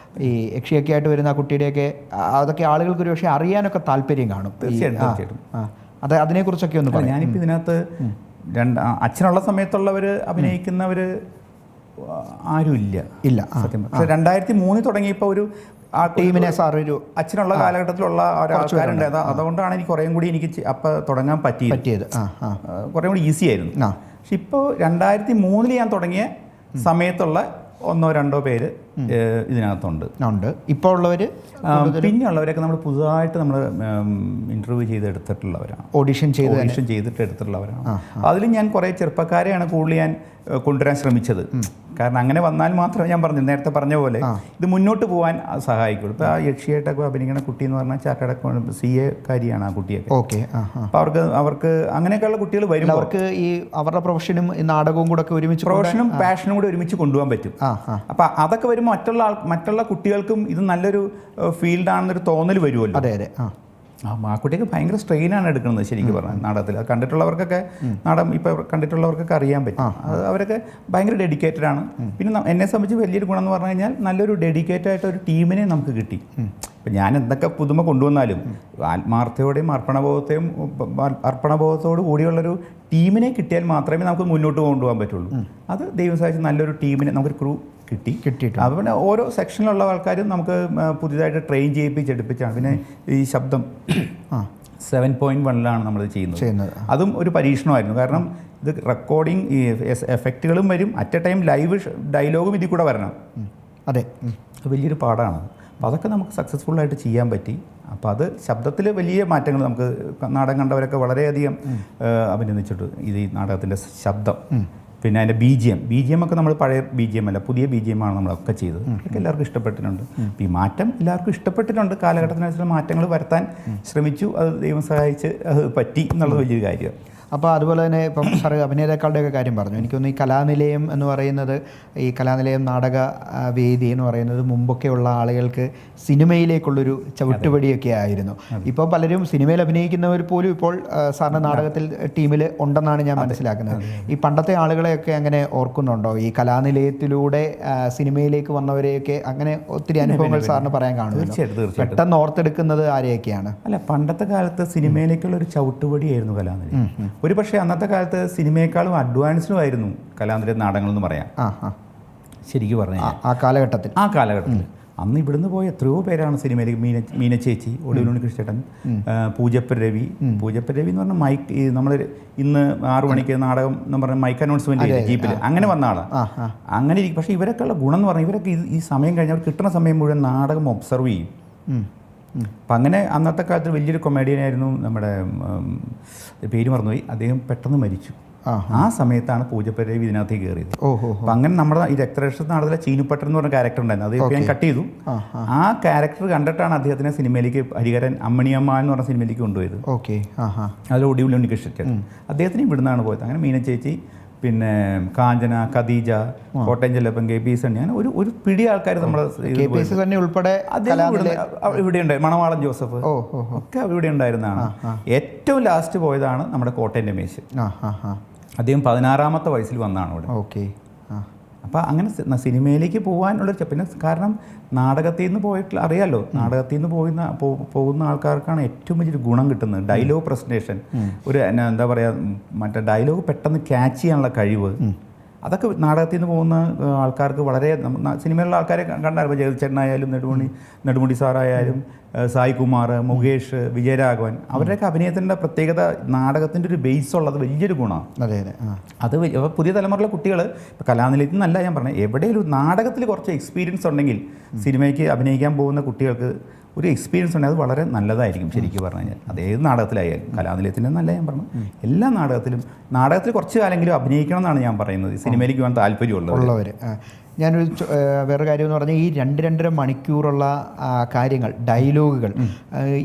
ഈ യക്ഷിയൊക്കെ ആയിട്ട് വരുന്ന ആ കുട്ടിയുടെയൊക്കെ അതൊക്കെ ആളുകൾക്ക് ഒരു പക്ഷേ അറിയാനൊക്കെ താല്പര്യം കാണും. തീർച്ചയായിട്ടും. അത് അതിനെക്കുറിച്ചൊക്കെ ഒന്ന് പറയാം. ഞാനിപ്പോൾ ഇതിനകത്ത് അച്ഛനുള്ള സമയത്തുള്ളവർ അഭിനയിക്കുന്നവർ ആരുമില്ല സത്യം. പക്ഷേ 2003 തുടങ്ങിയപ്പോൾ ഒരു ആ ടീമിനെ ഒരു അച്ഛനുള്ള കാലഘട്ടത്തിലുള്ള ഒരാൾക്കാരുണ്ട്. അതുകൊണ്ടാണ് എനിക്ക് കുറേയും കൂടി എനിക്ക് അപ്പം തുടങ്ങാൻ പറ്റിയത്. കുറേ കൂടി ഈസി ആയിരുന്നു. പക്ഷെ ഇപ്പോൾ 2003 ഞാൻ തുടങ്ങിയ സമയത്തുള്ള 1-2 പേര് ഇതിനകത്തുണ്ട്. ഇപ്പോൾ ഉള്ളവർ പിന്നെയുള്ളവരൊക്കെ നമ്മൾ പുതുതായിട്ട് നമ്മൾ ഇൻ്റർവ്യൂ ചെയ്തെടുത്തിട്ടുള്ളവരാണ്, ഓഡിഷൻ ചെയ്തിട്ട് എടുത്തിട്ടുള്ളവരാണ്. അതിൽ ഞാൻ കുറേ ചെറുപ്പക്കാരെയാണ് കൂടുതൽ ഞാൻ കൊണ്ടുവരാൻ ശ്രമിച്ചത്. കാരണം അങ്ങനെ വന്നാൽ മാത്രമേ ഞാൻ നേരത്തെ പറഞ്ഞ പോലെ ഇത് മുന്നോട്ട് പോകാൻ സഹായിക്കുള്ളൂ. ഇപ്പോൾ ആ യക്ഷിയായിട്ടൊക്കെ അഭിനയിക്കുന്ന കുട്ടി എന്ന് പറഞ്ഞാൽ ചാർട്ടേഡ് CA കാരിയാണ് ആ കുട്ടിയൊക്കെ. അപ്പോൾ അവർക്ക് അങ്ങനെയൊക്കെയുള്ള കുട്ടികൾ വരുമ്പോൾ അവർക്ക് ഈ അവരുടെ പ്രൊഫഷനും നാടകവും കൂടെ ഒരുമിച്ച് പ്രൊഫഷനും പാഷനും കൂടെ ഒരുമിച്ച് കൊണ്ടുപോകാൻ പറ്റും. അപ്പോൾ അതൊക്കെ വരുമ്പോൾ മറ്റുള്ള കുട്ടികൾക്കും ഇത് നല്ലൊരു ഫീൽഡാണെന്നൊരു തോന്നൽ വരുമല്ലോ. അതെ. ആ കുട്ടിയൊക്കെ ഭയങ്കര സ്ട്രെയിനാണ് എടുക്കുന്നത് ശരിക്കും പറഞ്ഞാൽ നാടകത്തിൽ. അത് കണ്ടിട്ടുള്ളവർക്കൊക്കെ നാടകം ഇപ്പോൾ കണ്ടിട്ടുള്ളവർക്കൊക്കെ അറിയാൻ പറ്റും. അത് അവരൊക്കെ ഭയങ്കര ഡെഡിക്കേറ്റഡ് ആണ്. പിന്നെ എന്നെ സംബന്ധിച്ച് വലിയൊരു ഗുണം എന്ന് പറഞ്ഞു കഴിഞ്ഞാൽ നല്ലൊരു ഡെഡിക്കേറ്റഡ് ആയിട്ട് ഒരു ടീമിനെ നമുക്ക് കിട്ടി. ഇപ്പം ഞാൻ എന്തൊക്കെ പുതുമ കൊണ്ടുവന്നാലും ആത്മാർത്ഥതയോടെയും അർപ്പണബോധത്തോടു കൂടിയുള്ളൊരു ടീമിനെ കിട്ടിയാൽ മാത്രമേ നമുക്ക് മുന്നോട്ട് കൊണ്ടുപോകാൻ പറ്റുള്ളൂ. അത് ദൈവം സഹായിച്ച് നല്ലൊരു ടീമിനെ നമുക്കൊരു ക്രൂ കിട്ടിയിട്ടുണ്ട്. അതുപോലെ ഓരോ സെക്ഷനിലുള്ള ആൾക്കാരും നമുക്ക് പുതിയതായിട്ട് ട്രെയിൻ ചെയ്യിപ്പിച്ചെടുപ്പിച്ചാണ്. പിന്നെ ഈ ശബ്ദം 7.1 നമ്മൾ ചെയ്യുന്നത്. അതും ഒരു പരീക്ഷണമായിരുന്നു. കാരണം ഇത് റെക്കോർഡിങ്, ഈ എഫക്റ്റുകളും വരും, അറ്റ് എ ടൈം ലൈവ് ഡയലോഗും ഇതിൽ കൂടെ വരണം. അതെ, വലിയൊരു പാടാണ്. അപ്പോൾ അതൊക്കെ നമുക്ക് സക്സസ്ഫുള്ളായിട്ട് ചെയ്യാൻ പറ്റി. അപ്പോൾ അത് ശബ്ദത്തിൽ വലിയ മാറ്റങ്ങൾ നമുക്ക് നാടകം കണ്ടവരൊക്കെ വളരെയധികം അഭിനന്ദിച്ചിട്ട് ഈ നാടകത്തിൻ്റെ ശബ്ദം. പിന്നെ അതിൻ്റെ BGM ഒക്കെ നമ്മൾ പഴയ BGM അല്ല, പുതിയ BGM ആണ് നമ്മളൊക്കെ ചെയ്തത്. അതൊക്കെ എല്ലാവർക്കും ഇഷ്ടപ്പെട്ടിട്ടുണ്ട്. ഈ മാറ്റം എല്ലാവർക്കും ഇഷ്ടപ്പെട്ടിട്ടുണ്ട്. കാലഘട്ടത്തിനനുസരിച്ച് മാറ്റങ്ങൾ വരുത്താൻ ശ്രമിച്ചു. അത് ദൈവം സഹായിച്ച് അത് പറ്റി എന്നുള്ളത് വലിയൊരു കാര്യമാണ്. അപ്പോൾ അതുപോലെ തന്നെ ഇപ്പം സാറ് അഭിനേതാക്കളുടെയൊക്കെ കാര്യം പറഞ്ഞു. എനിക്കൊന്ന് ഈ കലാനിലയം എന്ന് പറയുന്നത്, ഈ കലാനിലയം നാടക വേദി എന്ന് പറയുന്നത് മുമ്പൊക്കെയുള്ള ആളുകൾക്ക് സിനിമയിലേക്കുള്ളൊരു ചവിട്ടുപടിയൊക്കെ ആയിരുന്നു. ഇപ്പോൾ പലരും സിനിമയിൽ അഭിനയിക്കുന്നവർ പോലും ഇപ്പോൾ സാറിൻ്റെ നാടകത്തിൽ ടീമിൽ ഉണ്ടെന്നാണ് ഞാൻ മനസ്സിലാക്കുന്നത്. ഈ പണ്ടത്തെ ആളുകളെയൊക്കെ അങ്ങനെ ഓർക്കുന്നുണ്ടോ? ഈ കലാനിലയത്തിലൂടെ സിനിമയിലേക്ക് വന്നവരെയൊക്കെ അങ്ങനെ ഒത്തിരി അനുഭവങ്ങൾ സാറിന് പറയാൻ കാണുമല്ലോ. പെട്ടെന്ന് ഓർത്തെടുക്കുന്നത് ആരെയൊക്കെയാണ്? അല്ല, പണ്ടത്തെ കാലത്ത് സിനിമയിലേക്കുള്ള ഒരു ചവിട്ടുപടിയായിരുന്നു കലാനിലയം. ഒരു പക്ഷേ അന്നത്തെ കാലത്ത് സിനിമയെക്കാളും അഡ്വാൻസ്ഡുമായിരുന്നു കലാനിലയം നാടകങ്ങൾ എന്ന് പറയാം. ശരിക്കും പറഞ്ഞാൽ ആ കാലഘട്ടത്തിൽ അന്ന് ഇവിടുന്ന് പോയ എത്രയോ പേരാണ് സിനിമയിലേക്ക്. മീനച്ചേച്ചി, ഒടുവിലുണ്ണി കൃഷ്ണേട്ടൻ, പൂജപ്പ രവി എന്ന് പറഞ്ഞാൽ മൈക്ക്, നമ്മൾ ഇന്ന് 6 മണിക്ക് നാടകം എന്ന് പറഞ്ഞാൽ മൈക്ക് അനൗൺസ്മെന്റ് ജീപ്പിൽ അങ്ങനെ വന്ന ആളാണ്. അങ്ങനെ ഇരിക്കും. പക്ഷേ ഇവരൊക്കെയുള്ള ഗുണം എന്ന് പറഞ്ഞാൽ ഇവരൊക്കെ ഈ സമയം കഴിഞ്ഞാൽ കിട്ടുന്ന സമയം മുഴുവൻ നാടകം ഒബ്സർവ് ചെയ്യും. അപ്പം അങ്ങനെ അന്നത്തെ കാലത്ത് വലിയൊരു കൊമേഡിയനായിരുന്നു, നമ്മുടെ പേര് മറന്നുപോയി, അദ്ദേഹം പെട്ടെന്ന് മരിച്ചു. ആ സമയത്താണ് പൂജപ്പ രവി ഇതിനകത്തേക്ക് കയറിയത്. അപ്പം അങ്ങനെ നമ്മുടെ ഈ രക്തരക്ഷ നാടകത്തിലെ ചീനുപ്പട്ടൻ എന്ന് പറഞ്ഞ ക്യാരക്ടർ ഉണ്ടായിരുന്നു. അത് ഞാൻ കട്ട് ചെയ്തു. ആ ക്യാരക്ടർ കണ്ടിട്ടാണ് അദ്ദേഹത്തിനെ സിനിമയിലേക്ക് ഹരിഹരൻ അമ്മണിയമ്മ എന്ന് പറഞ്ഞ സിനിമയിലേക്ക് കൊണ്ടുപോയത്. അതിൽ ഒടുവിലുണ്ണി കൃഷ്ണൻ അദ്ദേഹത്തിന് ഇവിടുന്നാണ് പോയത്. അങ്ങനെ മീനച്ചേച്ചി, പിന്നെ കാഞ്ചന, ഖദീജ, കോട്ടയം ചെല്ലപ്പൻ, KP സണ്ണി, അങ്ങനെ ഒരു പിടി ആൾക്കാർ നമ്മുടെ KP സണ്ണി ഉൾപ്പെടെ ഇവിടെ ഉണ്ടായി. മണവാളൻ ജോസഫ് ഒക്കെ ഇവിടെ ഉണ്ടായിരുന്നതാണ്. ഏറ്റവും ലാസ്റ്റ് പോയതാണ് നമ്മുടെ കോട്ടയം രമേശ്. അദ്ദേഹം 16-ാമത്തെ വയസ്സിൽ വന്നതാണ് ഇവിടെ. ഓക്കെ. അപ്പോൾ അങ്ങനെ സിനിമയിലേക്ക് പോകാനുള്ളൊരു പിന്നെ കാരണം നാടകത്തിൽ നിന്ന് പോയിട്ട് അറിയാമല്ലോ, നാടകത്തിൽ നിന്ന് പോകുന്ന ആൾക്കാർക്കാണ് ഏറ്റവും വലിയൊരു ഗുണം കിട്ടുന്നത്. ഡയലോഗ് പ്രസൻറ്റേഷൻ, ഒരു എന്താ പറയുക, മറ്റേ ഡയലോഗ് പെട്ടെന്ന് ക്യാച്ച് ചെയ്യാനുള്ള കഴിവ്, അതൊക്കെ നാടകത്തിൽ നിന്ന് പോകുന്ന ആൾക്കാർക്ക് വളരെ സിനിമയിലുള്ള ആൾക്കാരെ കണ്ടായിരുന്നു. ജയചേട്ടനായാലും നെടുമുടി സാറായാലും സായി കുമാർ, മുകേഷ്, വിജയരാഘവൻ, അവരുടെയൊക്കെ അഭിനയത്തിൻ്റെ പ്രത്യേകത നാടകത്തിൻ്റെ ഒരു ബേസ് ഉള്ളത് വലിയൊരു ഗുണമാണ്. അതെ അതെ. അത് പുതിയ തലമുറയിലെ കുട്ടികൾ ഇപ്പോൾ കലാനിലയത്തിൽ നിന്നല്ല ഞാൻ പറഞ്ഞത്, എവിടെയെങ്കിലും നാടകത്തിൽ കുറച്ച് എക്സ്പീരിയൻസ് ഉണ്ടെങ്കിൽ സിനിമയ്ക്ക് അഭിനയിക്കാൻ പോകുന്ന കുട്ടികൾക്ക് ഒരു എക്സ്പീരിയൻസ് ഉണ്ടെങ്കിൽ അത് വളരെ നല്ലതായിരിക്കും. ശരിക്കും പറഞ്ഞു കഴിഞ്ഞാൽ അത് ഏത് നാടകത്തിലായാലും, കലാനിലയത്തിൻ്റെ എന്നല്ല ഞാൻ പറഞ്ഞു, എല്ലാ നാടകത്തിൽ കുറച്ച് കാലമെങ്കിലും അഭിനയിക്കണം എന്നാണ് ഞാൻ പറയുന്നത്, സിനിമയിലേക്ക് പോകാൻ താല്പര്യമുള്ളവർ. ഞാനൊരു വേറെ കാര്യം എന്ന് പറഞ്ഞാൽ ഈ 2-2.5 മണിക്കൂറുള്ള കാര്യങ്ങൾ, ഡയലോഗുകൾ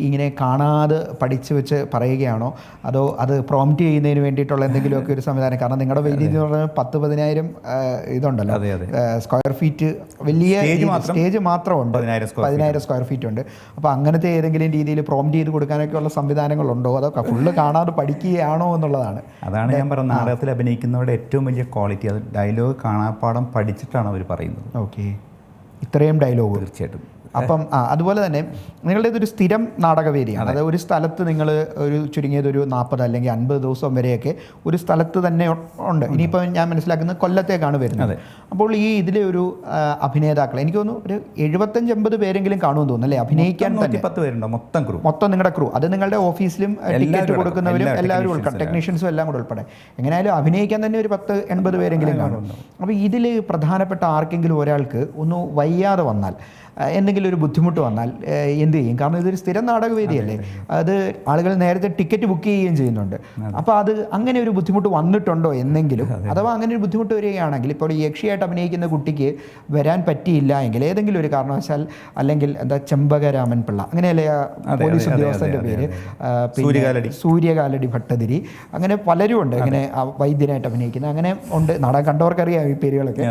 ഇങ്ങനെ കാണാതെ പഠിച്ചു വെച്ച് പറയുകയാണോ, അതോ അത് പ്രോംപ്റ്റ് ചെയ്യുന്നതിന് വേണ്ടിയിട്ടുള്ള എന്തെങ്കിലുമൊക്കെ ഒരു സംവിധാനം? കാരണം നിങ്ങളുടെ വേദി എന്ന് പറഞ്ഞാൽ 10,000 ഇതുണ്ടല്ലോ, സ്ക്വയർ ഫീറ്റ്, വലിയ സ്റ്റേജ് മാത്രമുണ്ട്, 10,000 സ്ക്വയർ ഫീറ്റ് ഉണ്ട്. അപ്പോൾ അങ്ങനത്തെ ഏതെങ്കിലും രീതിയിൽ പ്രോംപ്റ്റ് ചെയ്ത് കൊടുക്കാനൊക്കെ ഉള്ള സംവിധാനങ്ങളുണ്ടോ, അതോ ഫുള്ള് കാണാതെ പഠിക്കുകയാണോ എന്നുള്ളതാണ്. അതാണ് ഞാൻ പറഞ്ഞത്, നാടകത്തിൽ അഭിനയിക്കുന്നവരുടെ ഏറ്റവും വലിയ ക്വാളിറ്റി അത് ഡയലോഗ് കാണാപ്പാടം പഠിച്ചിട്ടാണ് അവർ പറയുന്നത്. ഓക്കെ. ഇത്രയും ഡയലോഗ് തീർച്ചയായിട്ടും. അപ്പം അതുപോലെ തന്നെ നിങ്ങളുടേത് ഒരു സ്ഥിരം നാടകവേദിയാണ്. അതായത് ഒരു സ്ഥലത്ത് നിങ്ങൾ ഒരു ചുരുങ്ങിയതൊരു 40 അല്ലെങ്കിൽ 50 ദിവസം വരെയൊക്കെ ഒരു സ്ഥലത്ത് തന്നെ ഉണ്ട്. ഇനിയിപ്പോൾ ഞാൻ മനസ്സിലാക്കുന്നത് കൊല്ലത്തേക്കാണ് വരുന്നത്. അപ്പോൾ ഈ ഇതിലെ ഒരു അഭിനേതാക്കൾ എനിക്ക് തോന്നുന്നു ഒരു 75-80 പേരെങ്കിലും കാണുമെന്ന് തോന്നുന്നു അല്ലേ? അഭിനയിക്കാൻ തന്നെ 10 പേരുണ്ടോ മൊത്തം നിങ്ങളുടെ ക്രൂ? അത് നിങ്ങളുടെ ഓഫീസിലും ടിക്കറ്റ് കൊടുക്കുന്നവരും എല്ലാവരും ഉൾപ്പെടെ, ടെക്നീഷ്യൻസും എല്ലാം കൂടെ ഉൾപ്പെടെ, എങ്ങനെയായാലും അഭിനയിക്കാൻ തന്നെ ഒരു 10-80 പേരെങ്കിലും കാണും. അപ്പോൾ ഇതിൽ പ്രധാനപ്പെട്ട ആർക്കെങ്കിലും ഒരാൾക്ക് ഒന്ന് വയ്യാതെ വന്നാൽ, എന്തെങ്കിലും ഒരു ബുദ്ധിമുട്ട് വന്നാൽ എന്ത് ചെയ്യും? കാരണം ഇതൊരു സ്ഥിരം നാടകവേദിയല്ലേ, അത് ആളുകൾ നേരത്തെ ടിക്കറ്റ് ബുക്ക് ചെയ്യുകയും ചെയ്യുന്നുണ്ട്. അപ്പോൾ അത് അങ്ങനെ ഒരു ബുദ്ധിമുട്ട് വന്നിട്ടുണ്ടോ എന്നെങ്കിലും? അഥവാ അങ്ങനെ ഒരു ബുദ്ധിമുട്ട് വരികയാണെങ്കിൽ, ഇപ്പോൾ ഈ യക്ഷിയായിട്ട് അഭിനയിക്കുന്ന കുട്ടിക്ക് വരാൻ പറ്റിയില്ല എങ്കിൽ ഏതെങ്കിലും ഒരു കാരണവശാൽ, അല്ലെങ്കിൽ എന്താ ചെമ്പകരാമൻ പിള്ള, അങ്ങനെയല്ലേ പോലീസ് ഉദ്യോഗസ്ഥൻ്റെ പേര്, സൂര്യകാലടി ഭട്ടതിരി, അങ്ങനെ പലരും ഉണ്ട് ഇങ്ങനെ വൈദ്യനായിട്ട് അഭിനയിക്കുന്നത്, അങ്ങനെ ഉണ്ട്. നാടകം കണ്ടവർക്കറിയാം ഈ പേരുകളൊക്കെ.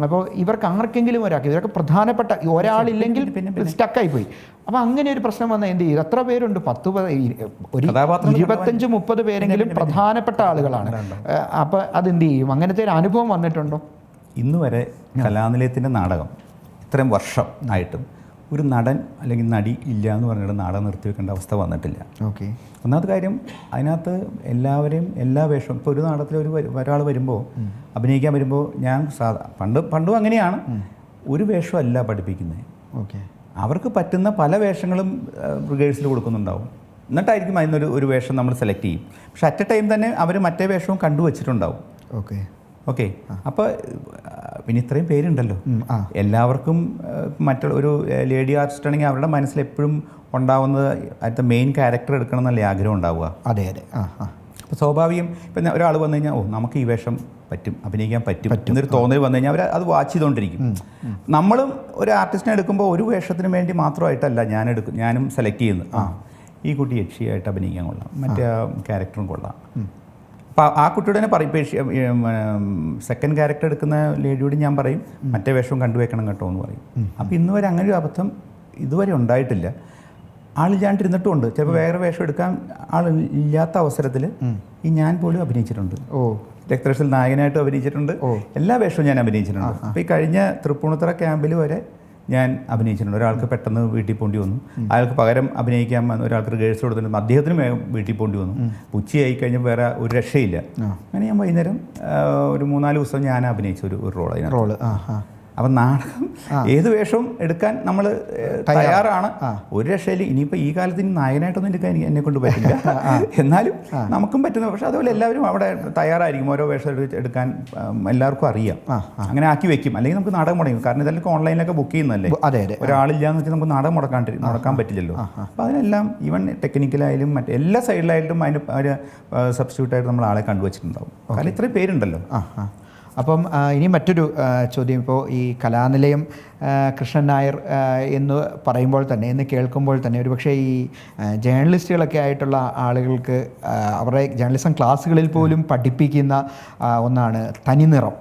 അപ്പോൾ ഇവർക്ക് ആർക്കെങ്കിലും ഒരാൾക്ക്, ഇവരൊക്കെ പ്രധാനപ്പെട്ട ഒരാൾ ഇല്ലെങ്കിൽ സ്റ്റക്കായി പോയി. അപ്പൊ അങ്ങനെ ഒരു പ്രശ്നം വന്നാൽ എന്ത് ചെയ്യും? എത്ര പേരുണ്ട്? 25-30 പേരെങ്കിലും പ്രധാനപ്പെട്ട ആളുകളാണ്. അപ്പൊ അതെന്ത് ചെയ്യും? അങ്ങനത്തെ ഒരു അനുഭവം വന്നിട്ടുണ്ടോ? ഇന്ന് വരെ കലാനിലയത്തിൻ്റെ നാടകം ഇത്രയും വർഷം ആയിട്ടും ഒരു നടൻ അല്ലെങ്കിൽ നടി ഇല്ല എന്ന് പറഞ്ഞിട്ട് നാടകം നിർത്തിവെക്കേണ്ട അവസ്ഥ വന്നിട്ടില്ല. ഓക്കെ. ഒന്നാമത്തെ കാര്യം, അതിനകത്ത് എല്ലാവരെയും എല്ലാ വേഷവും, ഇപ്പോൾ ഒരു നാടകത്തിൽ ഒരാൾ വരുമ്പോൾ, അഭിനയിക്കാൻ വരുമ്പോൾ, ഞാൻ പണ്ടും അങ്ങനെയാണ്, ഒരു വേഷമല്ല പഠിപ്പിക്കുന്നത്. ഓക്കെ. അവർക്ക് പറ്റുന്ന പല വേഷങ്ങളും റിഹേഴ്സൽ കൊടുക്കുന്നുണ്ടാവും. എന്നിട്ടായിരിക്കും അതിനൊരു ഒരു വേഷം നമ്മൾ സെലക്ട് ചെയ്യും. പക്ഷെ അറ്റ് എ ടൈം തന്നെ അവർ മറ്റേ വേഷവും കണ്ടുവച്ചിട്ടുണ്ടാവും. ഓക്കെ. അപ്പോൾ പിന്നെ ഇത്രയും പേരുണ്ടല്ലോ, എല്ലാവർക്കും മറ്റുള്ള ഒരു ലേഡി ആർട്ടിസ്റ്റ് ആണെങ്കിൽ അവരുടെ മനസ്സിൽ എപ്പോഴും ഉണ്ടാവുന്നത് അടുത്ത മെയിൻ ക്യാരക്ടർ എടുക്കണം എന്നല്ലേ ആഗ്രഹം ഉണ്ടാവുക. അതെ. അപ്പോൾ സ്വാഭാവികം ഇപ്പം ഒരാൾ വന്നു കഴിഞ്ഞാൽ, നമുക്ക് ഈ വേഷം പറ്റും, അഭിനയിക്കാൻ പറ്റും എന്നൊരു തോന്നൽ വന്നു കഴിഞ്ഞാൽ അവർ അത് വാച്ച് ചെയ്തുകൊണ്ടിരിക്കും. നമ്മളും ഒരു ആർട്ടിസ്റ്റിനെ എടുക്കുമ്പോൾ ഒരു വേഷത്തിന് വേണ്ടി മാത്രമായിട്ടല്ല ഞാനും സെലക്ട് ചെയ്യുന്നത്. ഈ കുട്ടി യക്ഷിയായിട്ട് അഭിനയിക്കാൻ കൊള്ളാം, മറ്റേ ക്യാരക്ടറും കൊള്ളാം. അപ്പോൾ ആ കുട്ടിയുടെ തന്നെ പറയും, സെക്കൻഡ് ക്യാരക്ടർ എടുക്കുന്ന ലേഡിയോട് ഞാൻ പറയും, മറ്റേ വേഷവും കണ്ടുവെക്കണം കേട്ടോ എന്ന് പറയും. അപ്പോൾ ഇന്ന് വരെ അങ്ങനെ ഒരു അബദ്ധം ഇതുവരെ ഉണ്ടായിട്ടില്ല. ആളില്ലാണ്ടിരുന്നിട്ടുമുണ്ട്. ചിലപ്പോൾ വേറെ വേഷം എടുക്കാൻ ആളില്ലാത്ത അവസരത്തിൽ ഈ ഞാൻ പോലും അഭിനയിച്ചിട്ടുണ്ട്. രക്തരക്ഷയിൽ നായകനായിട്ടും അഭിനയിച്ചിട്ടുണ്ട്, എല്ലാ വേഷവും ഞാൻ അഭിനയിച്ചിട്ടുണ്ട്. അപ്പോൾ ഈ കഴിഞ്ഞ തൃപ്പൂണിത്തുറ ക്യാമ്പിൽ വരെ ഞാൻ അഭിനയിച്ചിട്ടുണ്ട്. ഒരാൾക്ക് പെട്ടെന്ന് വീട്ടിൽ പോണ്ടി വന്നു, അയാൾക്ക് പകരം അഭിനയിക്കാൻ ഒരാൾക്ക് റിഹേഴ്സൽ കൊടുത്തിട്ടുണ്ട്, അദ്ദേഹത്തിന് വീട്ടിൽ പോണ്ടി വന്നു. ഉച്ചയായി കഴിഞ്ഞാൽ വേറെ ഒരു രക്ഷയില്ല. അങ്ങനെ ഞാൻ വൈകുന്നേരം ഒരു 3-4 ദിവസം ഞാൻ അഭിനയിച്ച ഒരു റോള്. അപ്പം നാടകം ഏത് വേഷവും എടുക്കാൻ നമ്മൾ തയ്യാറാണ്. ഒരു രക്ഷയിൽ ഇനിയിപ്പോൾ ഈ കാലത്ത് ഇനി നായകനായിട്ടൊന്നും എടുക്കാൻ എന്നെ കൊണ്ട് പറ്റില്ല, എന്നാലും നമുക്കും പറ്റുന്ന. പക്ഷേ അതുപോലെ എല്ലാവരും അവിടെ തയ്യാറായിരിക്കും, ഓരോ വേഷം എടുക്കാൻ എല്ലാവർക്കും അറിയാം. അങ്ങനെ ആക്കി വെക്കും. അല്ലെങ്കിൽ നമുക്ക് നാടകം മുടങ്ങും. കാരണം ഇതെല്ലാം ഓൺലൈനിലൊക്കെ ബുക്ക് ചെയ്യുന്നതല്ലേ. ഒരാളില്ലാന്ന് വെച്ചാൽ നമുക്ക് നാടകം മുടക്കാൻ പറ്റില്ലല്ലോ. അപ്പോൾ അതിനെല്ലാം ഈവൻ ടെക്നിക്കലായാലും എല്ലാ സൈഡിലായിട്ടും അതിന് ഒരു സബ്സ്റ്റിറ്റ്യൂട്ടായിട്ട് നമ്മൾ ആളെ കണ്ടുവച്ചിട്ടുണ്ടാവും. കാരണം ഇത്രയും പേരുണ്ടല്ലോ. അപ്പം ഇനി മറ്റൊരു ചോദ്യം, ഇപ്പോൾ ഈ കലാനിലയം കൃഷ്ണൻ നായർ എന്ന് പറയുമ്പോൾ തന്നെ, എന്ന് കേൾക്കുമ്പോൾ തന്നെ ഒരുപക്ഷെ ഈ ജേർണലിസ്റ്റുകളൊക്കെ ആയിട്ടുള്ള ആളുകൾക്ക് അവരുടെ ജേർണലിസം ക്ലാസ്സുകളിൽ പോലും പഠിപ്പിക്കുന്ന ഒന്നാണ് തനിനിറം.